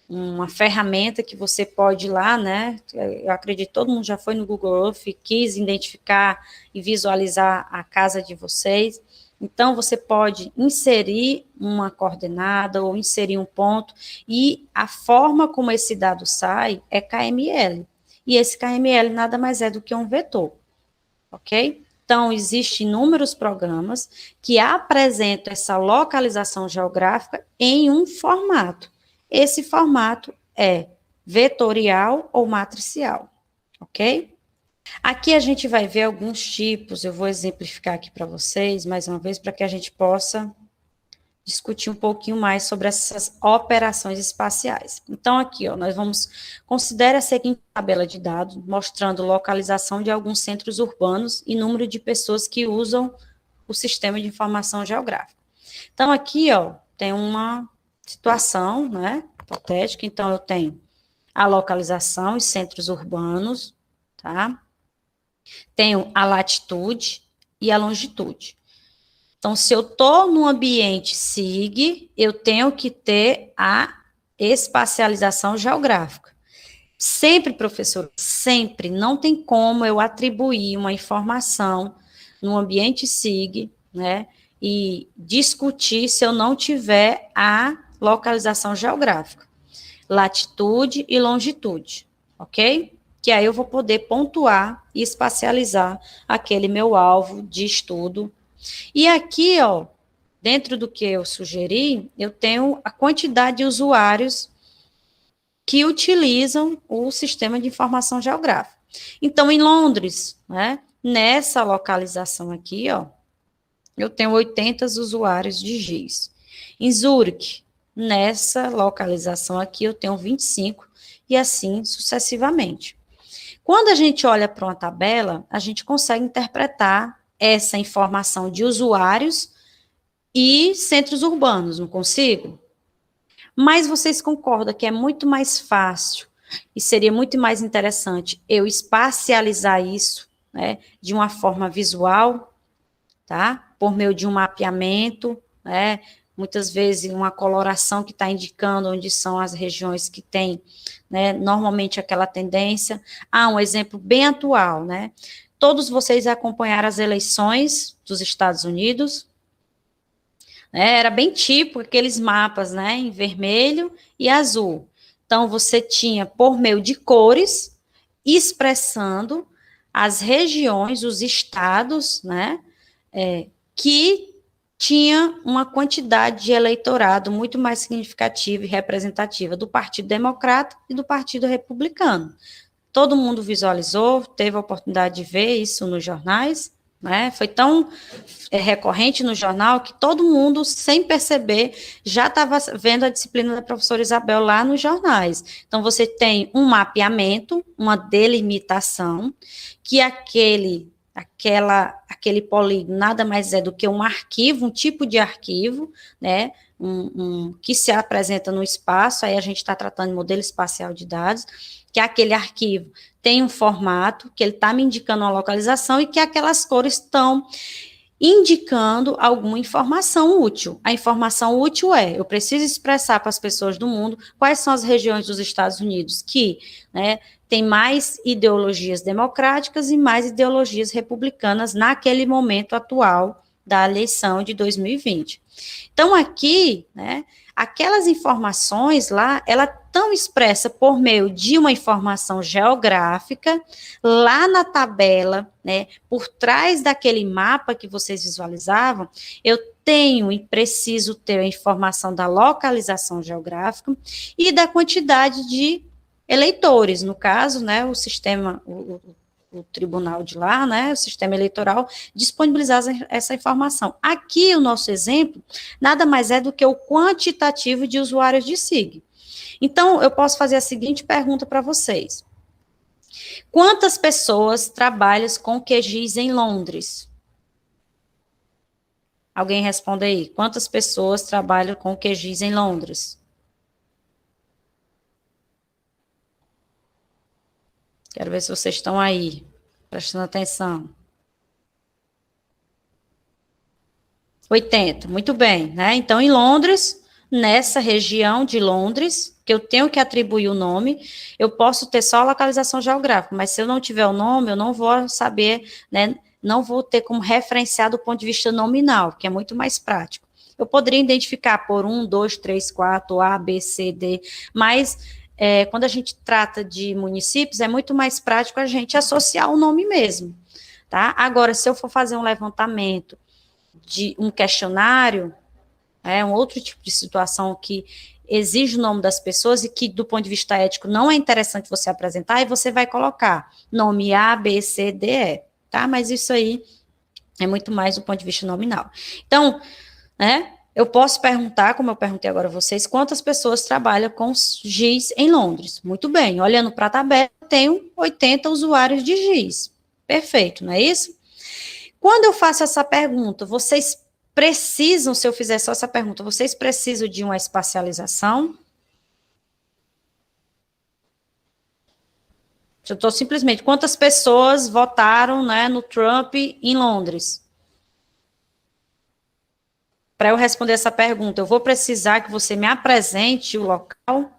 Speaker 1: uma ferramenta que você pode ir lá, né? Eu acredito que todo mundo já foi no Google Earth e quis identificar e visualizar a casa de vocês. Então, você pode inserir uma coordenada ou inserir um ponto, e a forma como esse dado sai é KML. E esse KML nada mais é do que um vetor, ok? Então, existem inúmeros programas que apresentam essa localização geográfica em um formato. Esse formato é vetorial ou matricial, ok? Aqui a gente vai ver alguns tipos, eu vou exemplificar aqui para vocês, mais uma vez, para que a gente possa discutir um pouquinho mais sobre essas operações espaciais. Então, aqui, ó, nós vamos considerar a seguinte tabela de dados, mostrando localização de alguns centros urbanos e número de pessoas que usam o sistema de informação geográfica. Então, aqui, ó, tem uma situação, né, hipotética. Então, eu tenho a localização e centros urbanos, tá? Tenho a latitude e a longitude. Então, se eu estou no ambiente SIG, eu tenho que ter a espacialização geográfica. Sempre, professor, sempre, não tem como eu atribuir uma informação no ambiente SIG, né, e discutir se eu não tiver a localização geográfica, latitude e longitude, ok? Que aí eu vou poder pontuar e espacializar aquele meu alvo de estudo. E aqui, ó, dentro do que eu sugeri, eu tenho a quantidade de usuários que utilizam o sistema de informação geográfica. Então, em Londres, né, nessa localização aqui, ó, eu tenho 80 usuários de GIS. Em Zurique, nessa localização aqui, eu tenho 25, e assim sucessivamente. Quando a gente olha para uma tabela, a gente consegue interpretar essa informação de usuários e centros urbanos, não consigo? Mas vocês concordam que é muito mais fácil e seria muito mais interessante eu espacializar isso, né, de uma forma visual, tá? Por meio de um mapeamento, né? Muitas vezes uma coloração que está indicando onde são as regiões que tem, né, normalmente aquela tendência. Um exemplo bem atual, né? Todos vocês acompanharam as eleições dos Estados Unidos, né? Era bem típico aqueles mapas, né, em vermelho e azul. Então, você tinha, por meio de cores, expressando as regiões, os estados, né, que tinha uma quantidade de eleitorado muito mais significativa e representativa do Partido Democrata e do Partido Republicano. Todo mundo visualizou, teve a oportunidade de ver isso nos jornais, né? Foi tão recorrente no jornal que todo mundo, sem perceber, já estava vendo a disciplina da professora Isabel lá nos jornais. Então, você tem um mapeamento, uma delimitação, que aquele polígono nada mais é do que um arquivo, um tipo de arquivo, né, que se apresenta no espaço, aí a gente está tratando de modelo espacial de dados, que aquele arquivo tem um formato, que ele está me indicando uma localização e que aquelas cores estão indicando alguma informação útil. A informação útil eu preciso expressar para as pessoas do mundo quais são as regiões dos Estados Unidos que, né, tem mais ideologias democráticas e mais ideologias republicanas naquele momento atual da eleição de 2020. Então, aqui, né, aquelas informações lá, ela estão expressa por meio de uma informação geográfica, lá na tabela, né, por trás daquele mapa que vocês visualizavam, eu tenho e preciso ter a informação da localização geográfica e da quantidade de eleitores, no caso, né, o sistema, o tribunal de lá, né, o sistema eleitoral, disponibilizar essa informação. Aqui, o nosso exemplo, nada mais é do que o quantitativo de usuários de SIG. Então, eu posso fazer a seguinte pergunta para vocês. Quantas pessoas trabalham com QGIS em Londres? Alguém responde aí. Quantas pessoas trabalham com QGIS em Londres? Quero ver se vocês estão aí, prestando atenção. 80, muito bem, né? Então, em Londres, nessa região de Londres, que eu tenho que atribuir o nome, eu posso ter só a localização geográfica, mas se eu não tiver o nome, eu não vou saber, né, não vou ter como referenciar do ponto de vista nominal, que é muito mais prático. Eu poderia identificar por 1, 2, 3, 4, A, B, C, D, mas quando a gente trata de municípios, é muito mais prático a gente associar o nome mesmo, tá? Agora, se eu for fazer um levantamento de um questionário, um outro tipo de situação que exige o nome das pessoas e que, do ponto de vista ético, não é interessante você apresentar, e você vai colocar nome A, B, C, D, E, tá? Mas isso aí é muito mais do ponto de vista nominal. Então, eu posso perguntar, como eu perguntei agora a vocês, quantas pessoas trabalham com GIS em Londres? Muito bem, olhando para a tabela, eu tenho 80 usuários de GIS. Perfeito, não é isso? Quando eu faço essa pergunta, vocês precisam, se eu fizer só essa pergunta, vocês precisam de uma espacialização? Eu estou simplesmente, quantas pessoas votaram, no Trump em Londres? Para eu responder essa pergunta, eu vou precisar que você me apresente o local?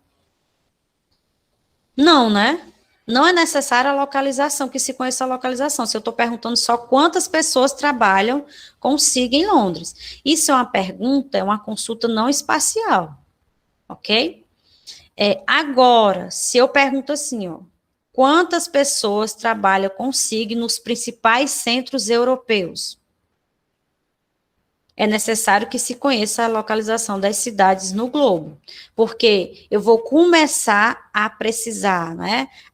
Speaker 1: Não, né? Não é necessária a localização, que se conheça a localização. Se eu estou perguntando só quantas pessoas trabalham com SIG em Londres. Isso é uma pergunta, é uma consulta não espacial, ok? Agora, se eu pergunto assim, quantas pessoas trabalham com SIG nos principais centros europeus? É necessário que se conheça a localização das cidades no globo, porque eu vou começar a precisar,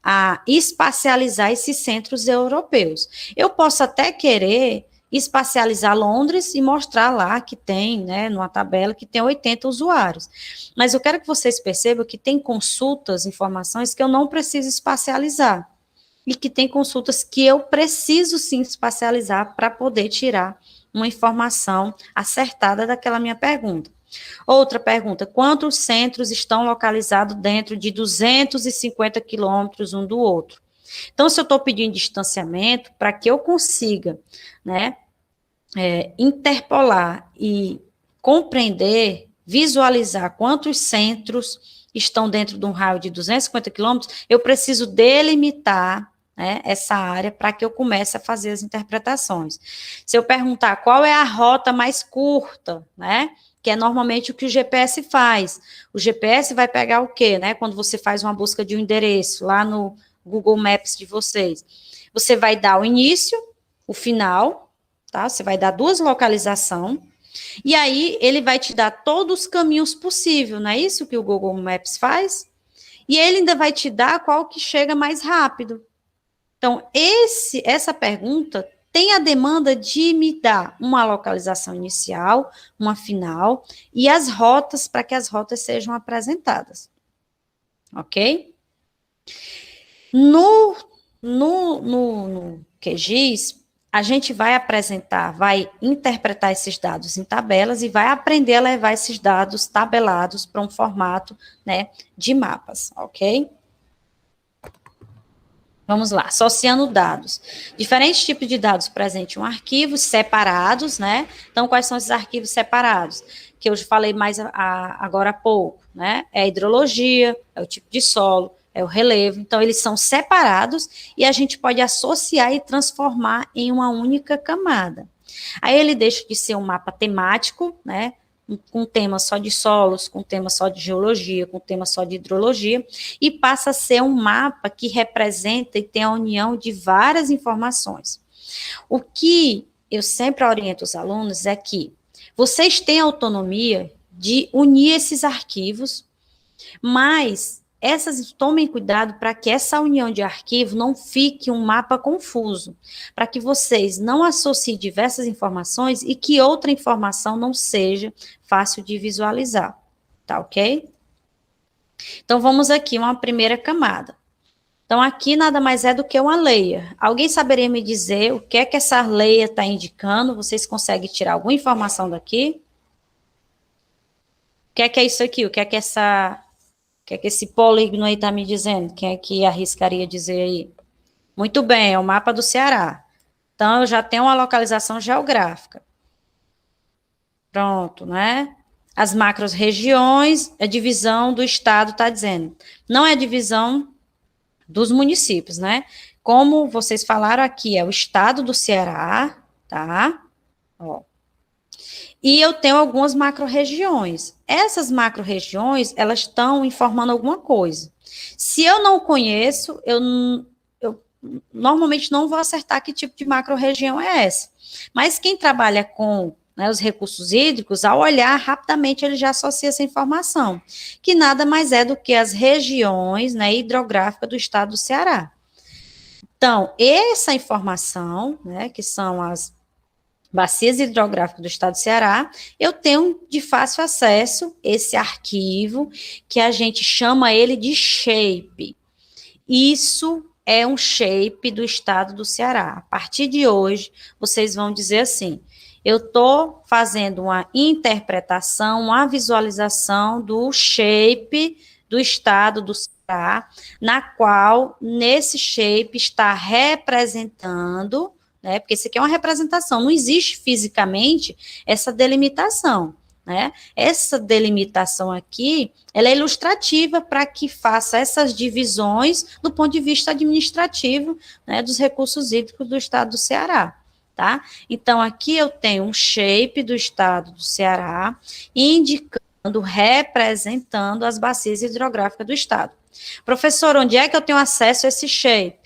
Speaker 1: a espacializar esses centros europeus. Eu posso até querer espacializar Londres e mostrar lá que tem, numa tabela, que tem 80 usuários. Mas eu quero que vocês percebam que tem consultas, informações que eu não preciso espacializar, e que tem consultas que eu preciso sim espacializar para poder tirar uma informação acertada daquela minha pergunta. Outra pergunta, quantos centros estão localizados dentro de 250 quilômetros um do outro? Então, se eu estou pedindo distanciamento, para que eu consiga, interpolar e compreender, visualizar quantos centros estão dentro de um raio de 250 quilômetros, eu preciso delimitar essa área para que eu comece a fazer as interpretações. Se eu perguntar qual é a rota mais curta, que é normalmente o que o GPS faz. O GPS vai pegar o quê, quando você faz uma busca de um endereço lá no Google Maps de vocês. Você vai dar o início, o final, tá? Você vai dar duas localizações, e aí ele vai te dar todos os caminhos possíveis, não é isso que o Google Maps faz? E ele ainda vai te dar qual que chega mais rápido. Então, essa pergunta tem a demanda de me dar uma localização inicial, uma final, e as rotas, para que as rotas sejam apresentadas. Ok? No QGIS, a gente vai apresentar, vai interpretar esses dados em tabelas e vai aprender a levar esses dados tabelados para um formato, de mapas, ok? Vamos lá, associando dados. Diferentes tipos de dados presentes em um arquivo, separados, Então, quais são esses arquivos separados? Que eu falei mais agora há pouco, É a hidrologia, é o tipo de solo, é o relevo. Então, eles são separados e a gente pode associar e transformar em uma única camada. Aí ele deixa de ser um mapa temático, com tema só de solos, com tema só de geologia, com tema só de hidrologia, e passa a ser um mapa que representa e tem a união de várias informações. O que eu sempre oriento os alunos é que vocês têm autonomia de unir esses arquivos, mas tomem cuidado para que essa união de arquivo não fique um mapa confuso, para que vocês não associem diversas informações e que outra informação não seja fácil de visualizar, tá ok? Então, vamos aqui, uma primeira camada. Então, aqui nada mais é do que uma layer. Alguém saberia me dizer o que é que essa layer está indicando? Vocês conseguem tirar alguma informação daqui? O que é isso aqui? O que é que esse polígono aí está me dizendo? Quem é que arriscaria dizer aí? Muito bem, é o mapa do Ceará. Então, eu já tenho uma localização geográfica. Pronto, As macro-regiões, a divisão do estado está dizendo. Não é a divisão dos municípios, como vocês falaram aqui, é o estado do Ceará, tá? Ó. E eu tenho algumas macro-regiões. Essas macro-regiões, elas estão informando alguma coisa. Se eu não conheço, eu normalmente não vou acertar que tipo de macro-região é essa. Mas quem trabalha com, né, os recursos hídricos, ao olhar rapidamente ele já associa essa informação, que nada mais é do que as regiões, né, hidrográficas do estado do Ceará. Então, essa informação, né, que são as bacias hidrográficas do estado do Ceará, eu tenho de fácil acesso esse arquivo, que a gente chama ele de shape. Isso é um shape do estado do Ceará. A partir de hoje, vocês vão dizer assim, eu estou fazendo uma interpretação, uma visualização do shape do estado do Ceará, na qual, nesse shape, está representando, né, porque isso aqui é uma representação, não existe fisicamente essa delimitação, né? Essa delimitação aqui, ela é ilustrativa para que faça essas divisões do ponto de vista administrativo, né, dos recursos hídricos do estado do Ceará, tá? Então, aqui eu tenho um shape do estado do Ceará, indicando, representando as bacias hidrográficas do estado. Professor, onde é que eu tenho acesso a esse shape?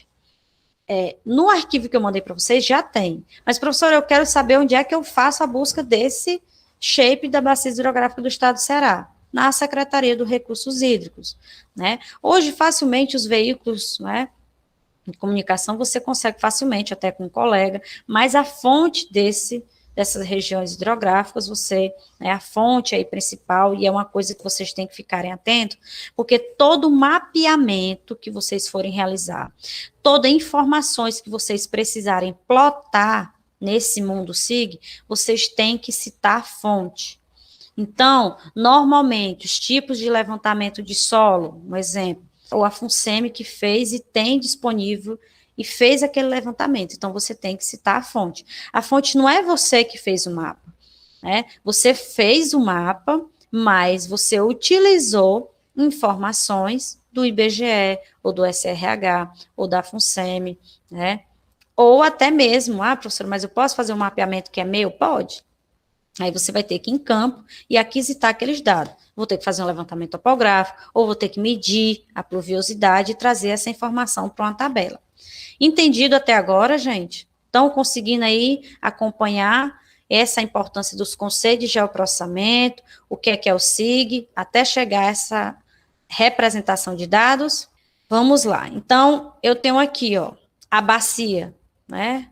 Speaker 1: No arquivo que eu mandei para vocês já tem. Mas, professor, eu quero saber onde é que eu faço a busca desse shape da bacia hidrográfica do estado do Ceará. Na Secretaria dos Recursos Hídricos, né? Hoje, facilmente, os veículos, né, de comunicação, você consegue facilmente, até com um colega, mas a fonte dessas regiões hidrográficas, né, a fonte aí principal, e é uma coisa que vocês têm que ficarem atentos, porque todo mapeamento que vocês forem realizar, todas informações que vocês precisarem plotar nesse mundo SIG, vocês têm que citar a fonte. Então, normalmente, os tipos de levantamento de solo, um exemplo, ou a FUNSEMI que fez e tem disponível e fez aquele levantamento. Então, você tem que citar a fonte. A fonte não é você que fez o mapa, né? Você fez o mapa, mas você utilizou informações do IBGE, ou do SRH, ou da FUNSEMI, né? Ou até mesmo, professor, mas eu posso fazer um mapeamento que é meu? Pode. Aí você vai ter que ir em campo e aquisitar aqueles dados. Vou ter que fazer um levantamento topográfico, ou vou ter que medir a pluviosidade e trazer essa informação para uma tabela. Entendido até agora, gente? Estão conseguindo aí acompanhar essa importância dos conceitos de geoprocessamento, o que é o SIG, até chegar a essa representação de dados? Vamos lá. Então, eu tenho aqui, ó, a bacia, né?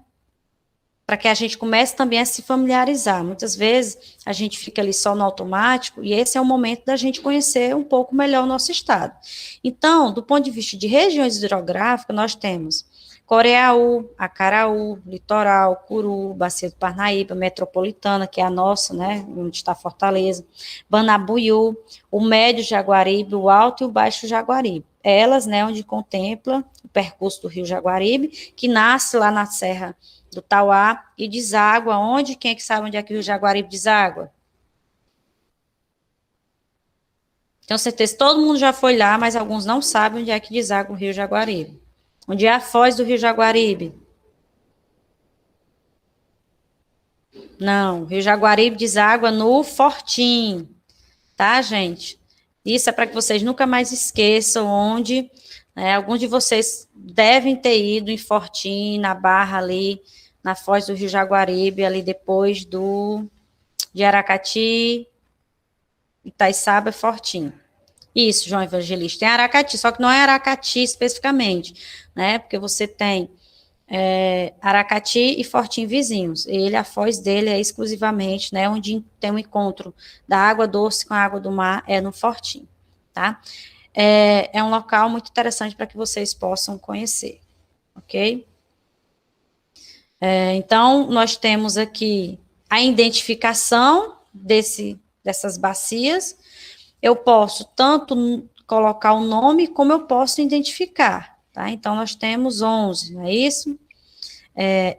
Speaker 1: Para que a gente comece também a se familiarizar. Muitas vezes a gente fica ali só no automático, e esse é o momento da gente conhecer um pouco melhor o nosso estado. Então, do ponto de vista de regiões hidrográficas, nós temos Coreaú, Acaraú, Litoral, Curu, Bacia do Parnaíba, Metropolitana, que é a nossa, né, onde está Fortaleza, Banabuiú, o Médio Jaguaribe, o Alto e o Baixo Jaguaribe. Elas, né, onde contempla o percurso do Rio Jaguaribe, que nasce lá na Serra do Tauá e deságua onde? Quem é que sabe onde é que o Rio Jaguaribe deságua? Tenho certeza que todo mundo já foi lá, mas alguns não sabem onde é que deságua o Rio Jaguaribe. Onde é a foz do Rio Jaguaribe? Não, o Rio Jaguaribe deságua no Fortim, tá, gente? Isso é para que vocês nunca mais esqueçam onde, né, alguns de vocês devem ter ido em Fortim, na Barra ali, na foz do Rio Jaguaribe, ali depois de Aracati, Itaiçaba e Fortim. Isso, João Evangelista, tem Aracati, só que não é Aracati especificamente, né, porque você tem Aracati e Fortim vizinhos, a foz dele é exclusivamente, né, onde tem um encontro da água doce com a água do mar, é no Fortim, tá? É um local muito interessante para que vocês possam conhecer, ok? Então, nós temos aqui a identificação dessas bacias. Eu posso tanto colocar o nome, como eu posso identificar, tá? Então, nós temos 11, não é isso?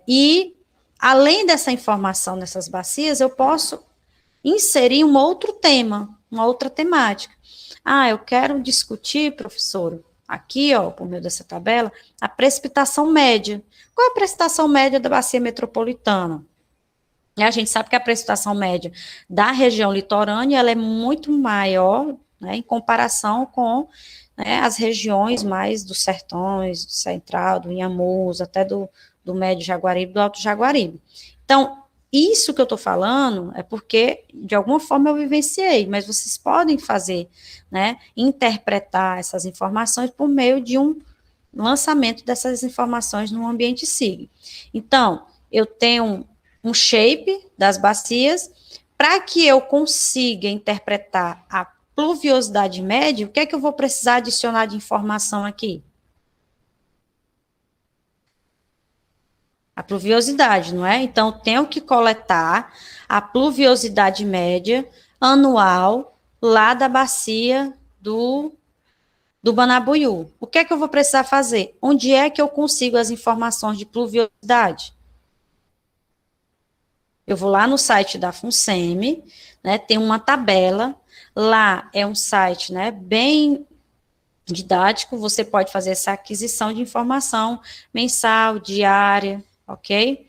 Speaker 1: E, além dessa informação nessas bacias, eu posso inserir um outro tema, uma outra temática. Eu quero discutir, professora, aqui, ó, por meio dessa tabela, a precipitação média. Qual é a precipitação média da bacia metropolitana? A gente sabe que a precipitação média da região litorânea ela é muito maior, né, em comparação com, né, as regiões mais dos sertões, do central, do Inhamuns, até do Médio Jaguaribe, do Alto Jaguaribe. Então, isso que eu estou falando é porque, de alguma forma, eu vivenciei, mas vocês podem fazer, né, interpretar essas informações por meio de um lançamento dessas informações no ambiente SIG. Então, eu tenho um shape das bacias, para que eu consiga interpretar a pluviosidade média, o que é que eu vou precisar adicionar de informação aqui? A pluviosidade, não é? Então, eu tenho que coletar a pluviosidade média anual lá da bacia do Banabuiú. O que é que eu vou precisar fazer? Onde é que eu consigo as informações de pluviosidade? Eu vou lá no site da FUNSEMI, né, tem uma tabela, lá é um site, né, bem didático, você pode fazer essa aquisição de informação mensal, diária, ok?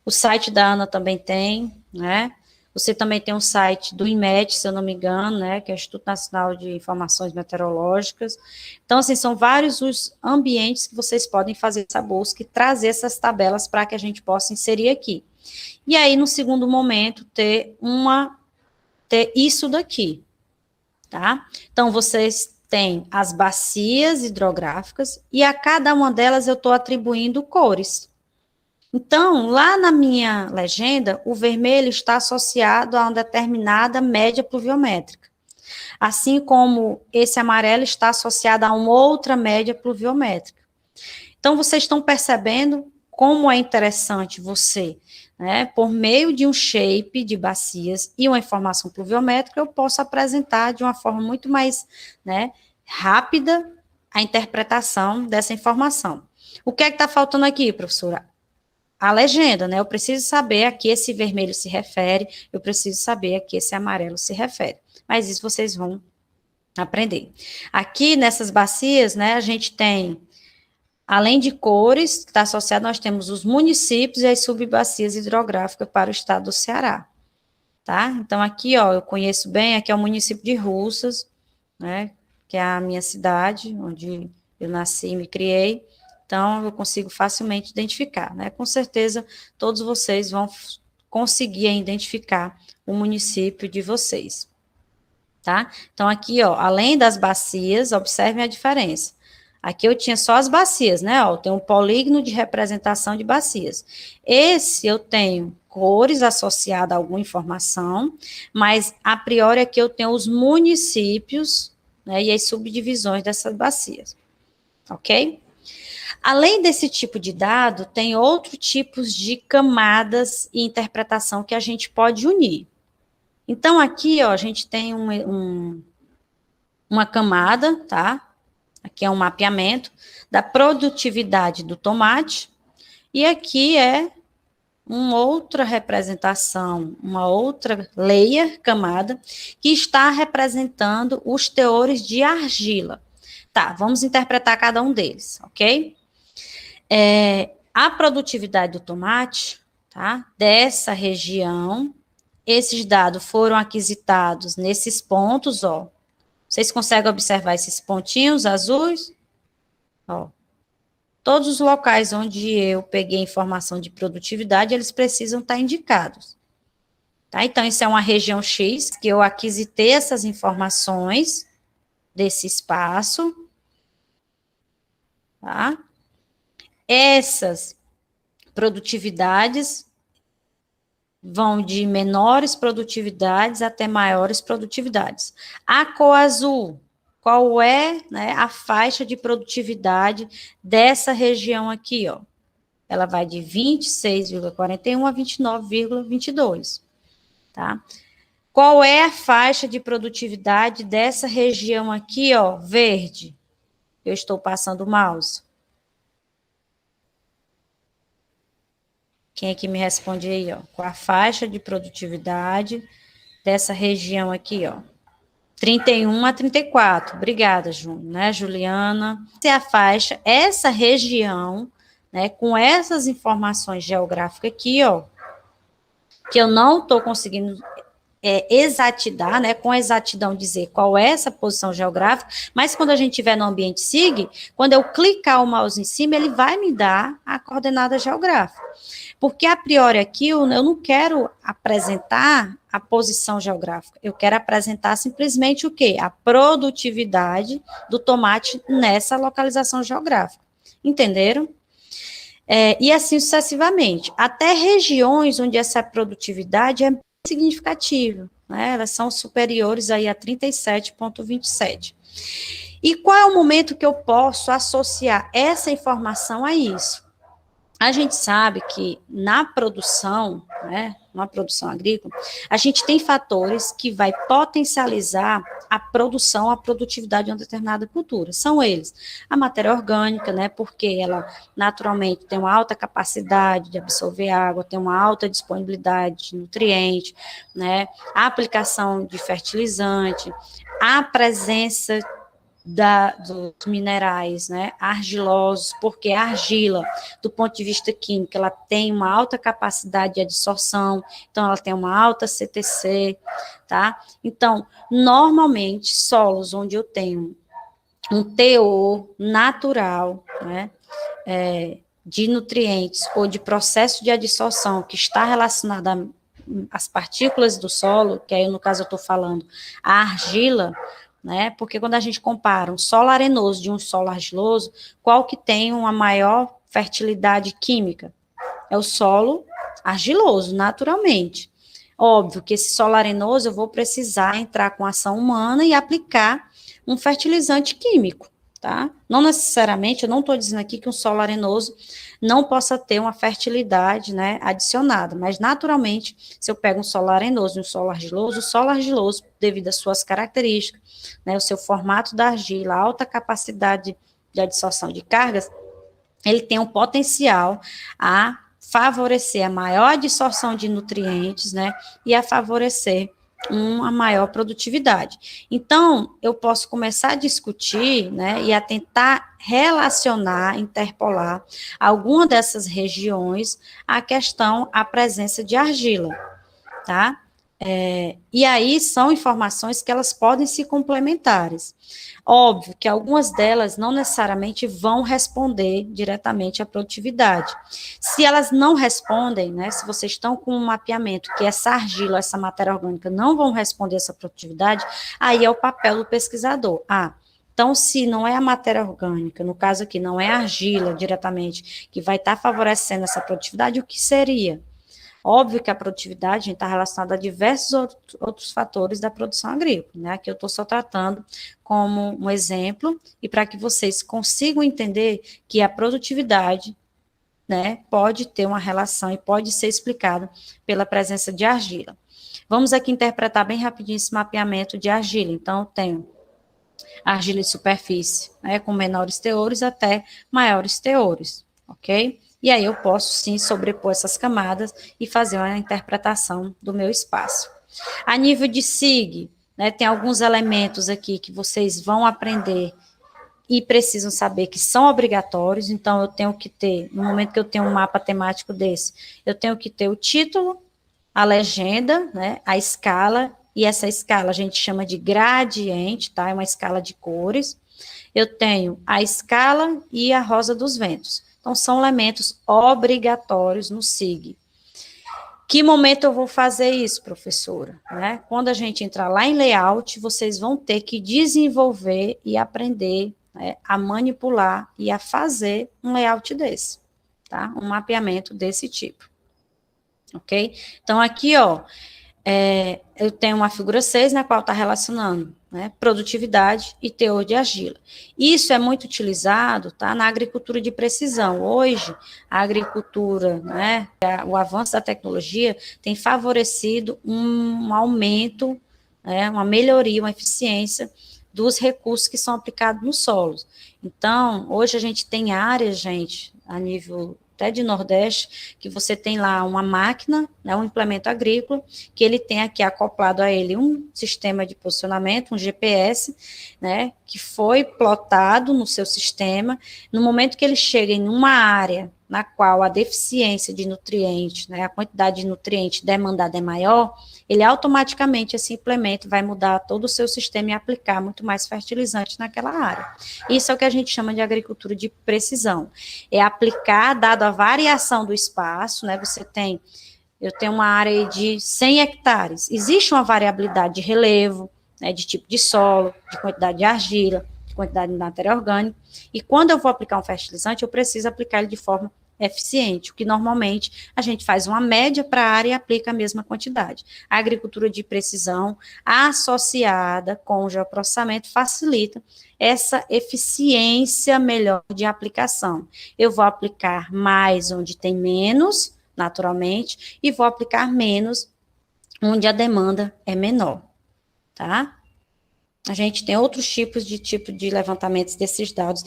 Speaker 1: O site da ANA também tem, né, você também tem um site do INMET, se eu não me engano, né, que é o Instituto Nacional de Informações Meteorológicas. Então, assim, são vários os ambientes que vocês podem fazer essa busca e trazer essas tabelas para que a gente possa inserir aqui. E aí, no segundo momento, ter isso daqui, tá? Então, vocês têm as bacias hidrográficas e a cada uma delas eu estou atribuindo cores. Então, lá na minha legenda, o vermelho está associado a uma determinada média pluviométrica, assim como esse amarelo está associado a uma outra média pluviométrica. Então, vocês estão percebendo como é interessante você, né, por meio de um shape de bacias e uma informação pluviométrica, eu posso apresentar de uma forma muito mais, né, rápida a interpretação dessa informação. O que é que está faltando aqui, professora? A legenda, né? Eu preciso saber a que esse vermelho se refere, eu preciso saber a que esse amarelo se refere. Mas isso vocês vão aprender. Aqui nessas bacias, né, a gente tem, além de cores, que está associado, nós temos os municípios e as subbacias hidrográficas para o estado do Ceará, tá? Então, aqui, ó, eu conheço bem, aqui é o município de Russas, né, que é a minha cidade, onde eu nasci e me criei, então eu consigo facilmente identificar, né? Com certeza, todos vocês vão conseguir identificar o município de vocês, tá? Então, aqui, ó, além das bacias, observem a diferença. Aqui eu tinha só as bacias, né? Ó, eu tenho um polígono de representação de bacias. Esse eu tenho cores associadas a alguma informação, mas a priori aqui eu tenho os municípios, né, e as subdivisões dessas bacias, ok? Além desse tipo de dado, tem outros tipos de camadas e interpretação que a gente pode unir. Então, aqui, ó, a gente tem uma camada, tá? Aqui é um mapeamento da produtividade do tomate, e aqui é uma outra representação, uma outra layer, camada, que está representando os teores de argila. Tá, vamos interpretar cada um deles, ok? A produtividade do tomate, tá? Dessa região, esses dados foram aquisitados nesses pontos, ó. Vocês conseguem observar esses pontinhos azuis? Ó. Todos os locais onde eu peguei informação de produtividade, eles precisam estar indicados. Tá? Então, isso é uma região X, que eu aquisitei essas informações desse espaço. Tá? Essas produtividades vão de menores produtividades até maiores produtividades. A cor azul, qual é, né, a faixa de produtividade dessa região aqui, ó? Ela vai de 26,41 a 29,22, tá? Qual é a faixa de produtividade dessa região aqui, ó, verde? Eu estou passando o mouse. Quem é que me responde aí, ó? Qual a faixa de produtividade dessa região aqui, ó? 31 a 34. Obrigada, né, Juliana? Essa é a faixa, essa região, né, com essas informações geográficas aqui, ó, que eu não estou conseguindo exatidar, né, com exatidão dizer qual é essa posição geográfica, mas quando a gente estiver no ambiente SIG, quando eu clicar o mouse em cima, ele vai me dar a coordenada geográfica. Porque a priori aqui eu não quero apresentar a posição geográfica, eu quero apresentar simplesmente o quê? A produtividade do tomate nessa localização geográfica. Entenderam? E assim sucessivamente, até regiões onde essa produtividade é significativa, né? Elas são superiores aí a 37,27. E qual é o momento que eu posso associar essa informação a isso? A gente sabe que na produção, né, na produção agrícola, a gente tem fatores que vai potencializar a produção, a produtividade de uma determinada cultura. São eles a matéria orgânica, né, porque ela naturalmente tem uma alta capacidade de absorver água, tem uma alta disponibilidade de nutriente, né, a aplicação de fertilizante, a presença dos minerais, né, argilosos, porque a argila, do ponto de vista químico, ela tem uma alta capacidade de adsorção, então ela tem uma alta CTC, tá? Então, normalmente, solos onde eu tenho um teor natural, né, de nutrientes ou de processo de adsorção que está relacionado às partículas do solo, que aí no caso eu estou falando a argila, né? Porque quando a gente compara um solo arenoso de um solo argiloso, qual que tem uma maior fertilidade química? É o solo argiloso, naturalmente. Óbvio que esse solo arenoso eu vou precisar entrar com ação humana e aplicar um fertilizante químico, tá? Não necessariamente, eu não estou dizendo aqui que um solo arenoso não possa ter uma fertilidade, né, adicionada, mas naturalmente, se eu pego um solo arenoso e um solo argiloso, o solo argiloso, devido às suas características, né, o seu formato da argila, a alta capacidade de adsorção de cargas, ele tem um potencial a favorecer a maior adsorção de nutrientes, né, e a favorecer uma maior produtividade. Então, eu posso começar a discutir, né, e a tentar relacionar, interpolar alguma dessas regiões à questão, à presença de argila, tá? E aí são informações que elas podem se complementares. Óbvio que algumas delas não necessariamente vão responder diretamente à produtividade. Se elas não respondem, né, se vocês estão com um mapeamento que essa argila, essa matéria orgânica não vão responder essa produtividade, aí é o papel do pesquisador. Então, se não é a matéria orgânica, no caso aqui, não é a argila diretamente, que vai estar favorecendo essa produtividade, o que seria? Óbvio que a produtividade está relacionada a diversos outros fatores da produção agrícola, né? Aqui eu estou só tratando como um exemplo e para que vocês consigam entender que a produtividade, né, pode ter uma relação e pode ser explicada pela presença de argila. Vamos aqui interpretar bem rapidinho esse mapeamento de argila. Então, eu tenho argila de superfície, né, com menores teores até maiores teores, ok? E aí eu posso, sim, sobrepor essas camadas e fazer uma interpretação do meu espaço. A nível de SIG, né, tem alguns elementos aqui que vocês vão aprender e precisam saber que são obrigatórios, então eu tenho que ter, no momento que eu tenho um mapa temático desse, eu tenho que ter o título, a legenda, né, a escala, e essa escala a gente chama de gradiente, tá? É uma escala de cores. Eu tenho a escala e a rosa dos ventos. Então, são elementos obrigatórios no SIG. Que momento eu vou fazer isso, professora? Né? Quando a gente entrar lá em layout, vocês vão ter que desenvolver e aprender, né, a manipular e a fazer um layout desse, tá? Um mapeamento desse tipo. Ok? Então, aqui, ó, eu tenho uma figura 6 na qual está relacionando, né, produtividade e teor de argila. Isso é muito utilizado, tá, na agricultura de precisão. Hoje, a agricultura, né, o avanço da tecnologia tem favorecido um aumento, né, uma melhoria, uma eficiência dos recursos que são aplicados nos solos. Então, hoje a gente tem áreas, gente, a nível até de Nordeste, que você tem lá uma máquina, né, um implemento agrícola, que ele tem aqui acoplado a ele um sistema de posicionamento, um GPS, né, que foi plotado no seu sistema. No momento que ele chega em uma área na qual a deficiência de nutrientes, né, a quantidade de nutrientes demandada é maior, ele automaticamente, esse implemento, vai mudar todo o seu sistema e aplicar muito mais fertilizante naquela área. Isso é o que a gente chama de agricultura de precisão. É aplicar, dado a variação do espaço, né, eu tenho uma área de 100 hectares, existe uma variabilidade de relevo, né, de tipo de solo, de quantidade de argila, de quantidade de matéria orgânica, e quando eu vou aplicar um fertilizante, eu preciso aplicar ele de forma eficiente, o que normalmente a gente faz uma média para a área e aplica a mesma quantidade. A agricultura de precisão, associada com o geoprocessamento, facilita essa eficiência melhor de aplicação. Eu vou aplicar mais onde tem menos, naturalmente, e vou aplicar menos onde a demanda é menor, tá? A gente tem outros tipos de levantamentos desses dados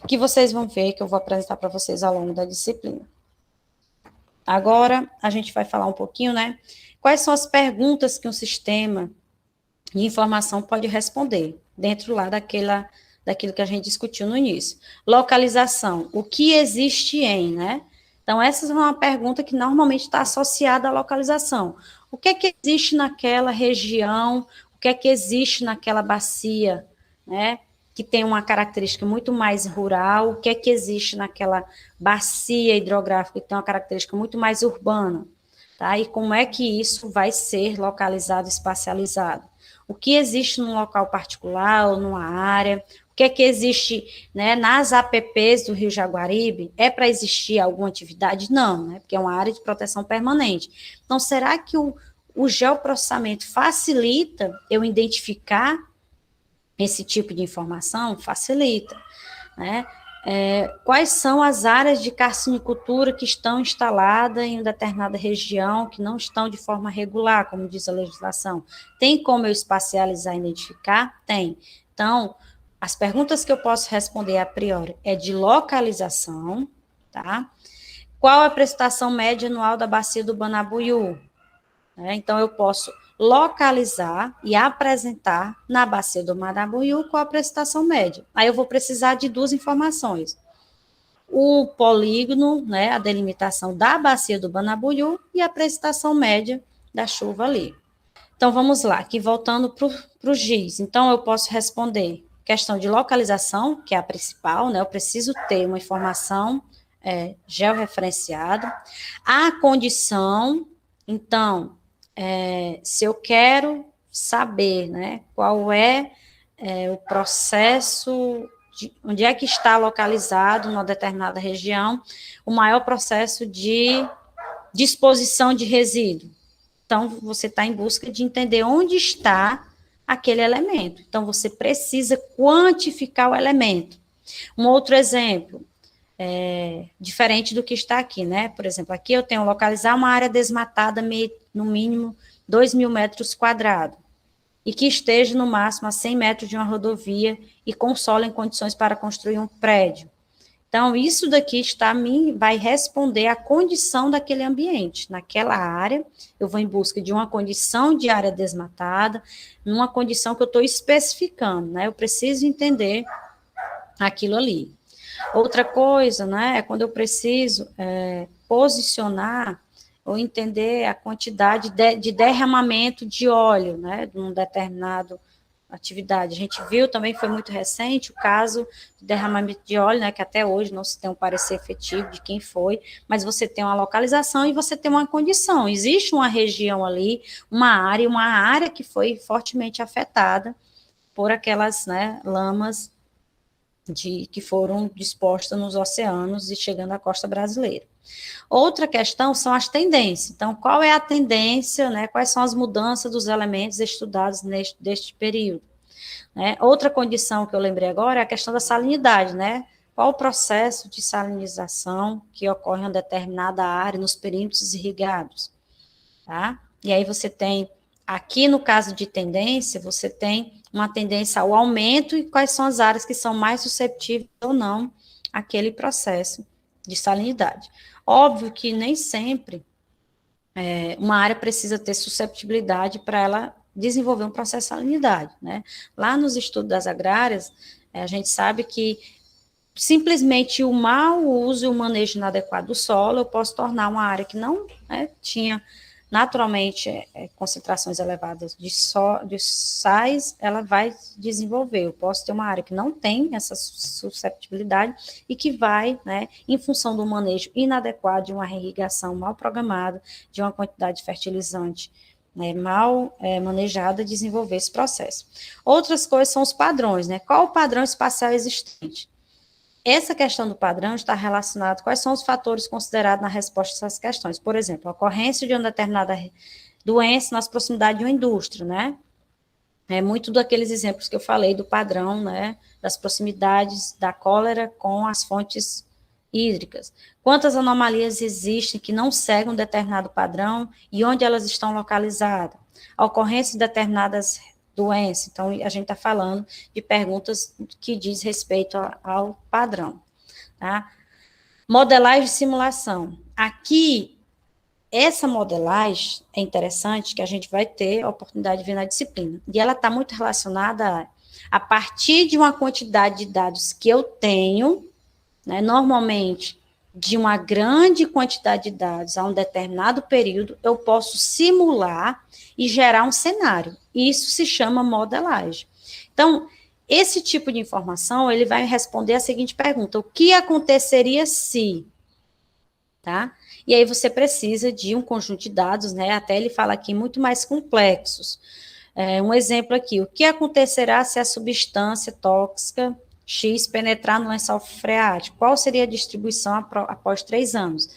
Speaker 1: que vocês vão ver, que eu vou apresentar para vocês ao longo da disciplina. Agora, a gente vai falar um pouquinho, né? Quais são as perguntas que um sistema de informação pode responder, dentro lá daquilo que a gente discutiu no início. Localização, o que existe em, né? Então, essa é uma pergunta que normalmente está associada à localização. O que é que existe naquela região? O que é que existe naquela bacia, né? Que tem uma característica muito mais rural? O que é que existe naquela bacia hidrográfica que tem uma característica muito mais urbana? Tá? E como é que isso vai ser localizado, espacializado? O que existe num local particular ou numa área? O que é que existe, né, nas APPs do Rio Jaguaribe? É para existir alguma atividade? Não, né, porque é uma área de proteção permanente. Então, será que o geoprocessamento facilita eu identificar esse tipo de informação? Facilita, né? Quais são as áreas de carcinicultura que estão instaladas em determinada região, que não estão de forma regular, como diz a legislação? Tem como eu espacializar e identificar? Tem. Então, as perguntas que eu posso responder a priori é de localização, tá? Qual a prestação média anual da bacia do Banabuiú? Então, eu posso localizar e apresentar na bacia do Marabuiú qual a prestação média. Aí eu vou precisar de duas informações. O polígono, né, a delimitação da bacia do Banabuiú e a prestação média da chuva ali. Então, vamos lá, aqui voltando para o GIS. Então, eu posso responder questão de localização, que é a principal, né, eu preciso ter uma informação georreferenciada. A condição, então, se eu quero saber, né, qual é o processo, onde é que está localizado numa determinada região, o maior processo de disposição de resíduo. Então, você está em busca de entender onde está aquele elemento. Então, você precisa quantificar o elemento. Um outro exemplo, diferente do que está aqui, né? Por exemplo, aqui eu tenho localizar uma área desmatada no mínimo 2.000 metros quadrados e que esteja no máximo a 100 metros de uma rodovia e com solo em condições para construir um prédio. Então, isso daqui vai responder à condição daquele ambiente. Naquela área, eu vou em busca de uma condição de área desmatada, numa condição que eu estou especificando, né? Eu preciso entender aquilo ali. Outra coisa, né, é quando eu preciso posicionar ou entender a quantidade de derramamento de óleo, né, de um determinado atividade. A gente viu também, foi muito recente, o caso de derramamento de óleo, né, que até hoje não se tem um parecer efetivo de quem foi, mas você tem uma localização e você tem uma condição. Existe uma região ali, uma área que foi fortemente afetada por aquelas, né, lamas que foram dispostas nos oceanos e chegando à costa brasileira. Outra questão são as tendências. Então, qual é a tendência, né? Quais são as mudanças dos elementos estudados deste período? Né? Outra condição que eu lembrei agora é a questão da salinidade, né? Qual o processo de salinização que ocorre em uma determinada área nos perímetros irrigados, tá? E aí você tem, aqui no caso de tendência, você tem uma tendência ao aumento e quais são as áreas que são mais susceptíveis ou não àquele processo de salinidade. Óbvio que nem sempre uma área precisa ter susceptibilidade para ela desenvolver um processo de salinidade, né? Lá nos estudos das agrárias, a gente sabe que simplesmente o mau uso e o manejo inadequado do solo, eu posso tornar uma área que não tinha naturalmente concentrações elevadas de sais, ela vai desenvolver. Eu posso ter uma área que não tem essa susceptibilidade e que vai, em função do manejo inadequado, de uma irrigação mal programada, de uma quantidade de fertilizante mal manejada, desenvolver esse processo. Outras coisas são os padrões, Qual o padrão espacial existente? Essa questão do padrão está relacionada com quais são os fatores considerados na resposta a essas questões. Por exemplo, a ocorrência de uma determinada doença nas proximidades de uma indústria, É muito daqueles exemplos que eu falei do padrão, das proximidades da cólera com as fontes hídricas. Quantas anomalias existem que não seguem um determinado padrão e onde elas estão localizadas? A ocorrência de determinadas doença. Então, a gente está falando de perguntas que diz respeito ao padrão. Tá? Modelagem de simulação. Aqui, essa modelagem é interessante, que a gente vai ter a oportunidade de ver na disciplina. E ela está muito relacionada a partir de uma quantidade de dados que eu tenho, normalmente, de uma grande quantidade de dados a um determinado período, eu posso simular e gerar um cenário. Isso se chama modelagem. Então, esse tipo de informação, ele vai responder a seguinte pergunta: o que aconteceria se? Tá? E aí você precisa de um conjunto de dados, até ele fala aqui, muito mais complexos. Um exemplo aqui: o que acontecerá se a substância tóxica X penetrar no lençol freático? Qual seria a distribuição após 3 anos?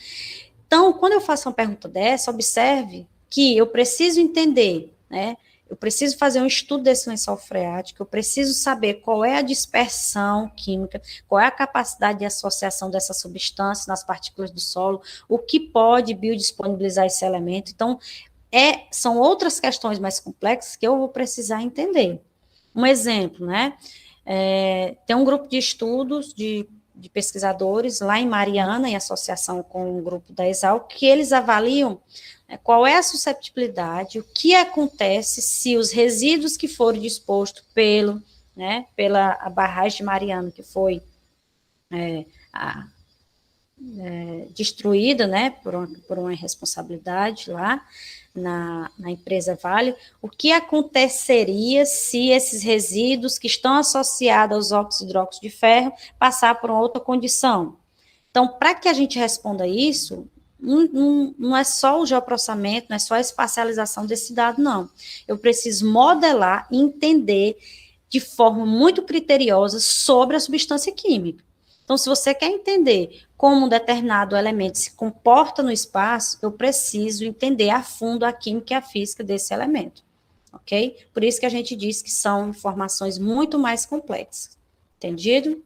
Speaker 1: Então, quando eu faço uma pergunta dessa, observe que eu preciso entender, eu preciso fazer um estudo desse lençol freático, eu preciso saber qual é a dispersão química, qual é a capacidade de associação dessa substância nas partículas do solo, o que pode biodisponibilizar esse elemento. Então, são outras questões mais complexas que eu vou precisar entender. Um exemplo, tem um grupo de estudos de pesquisadores lá em Mariana, em associação com o grupo da Exalc, que eles avaliam qual é a susceptibilidade, o que acontece se os resíduos que foram dispostos pela a barragem de Mariana, que foi destruída, por uma irresponsabilidade lá na empresa Vale, o que aconteceria se esses resíduos que estão associados aos óxidos e hidróxidos de ferro passar por uma outra condição? Então, para que a gente responda isso, não é só o geoprocessamento, não é só a espacialização desse dado, não. Eu preciso modelar e entender de forma muito criteriosa sobre a substância química. Então, se você quer entender como um determinado elemento se comporta no espaço, eu preciso entender a fundo a química e a física desse elemento, ok? Por isso que a gente diz que são informações muito mais complexas, entendido?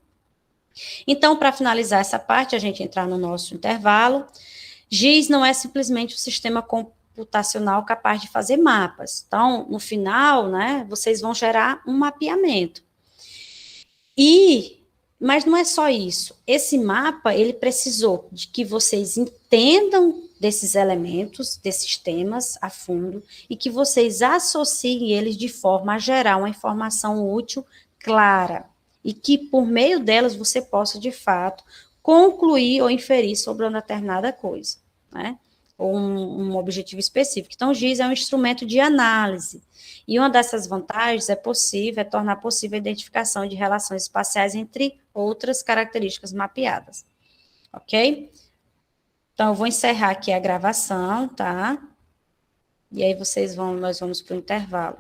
Speaker 1: Então, para finalizar essa parte, a gente entrar no nosso intervalo. GIS não é simplesmente um sistema computacional capaz de fazer mapas. Então, no final, vocês vão gerar um mapeamento. Mas não é só isso. Esse mapa, ele precisou de que vocês entendam desses elementos, desses temas a fundo, e que vocês associem eles de forma a gerar uma informação útil, clara, e que por meio delas você possa, de fato, concluir ou inferir sobre uma determinada coisa, ou um objetivo específico. Então, o GIS é um instrumento de análise, e uma dessas vantagens é tornar possível a identificação de relações espaciais entre outras características mapeadas, ok? Então, eu vou encerrar aqui a gravação, tá? E aí nós vamos para o intervalo.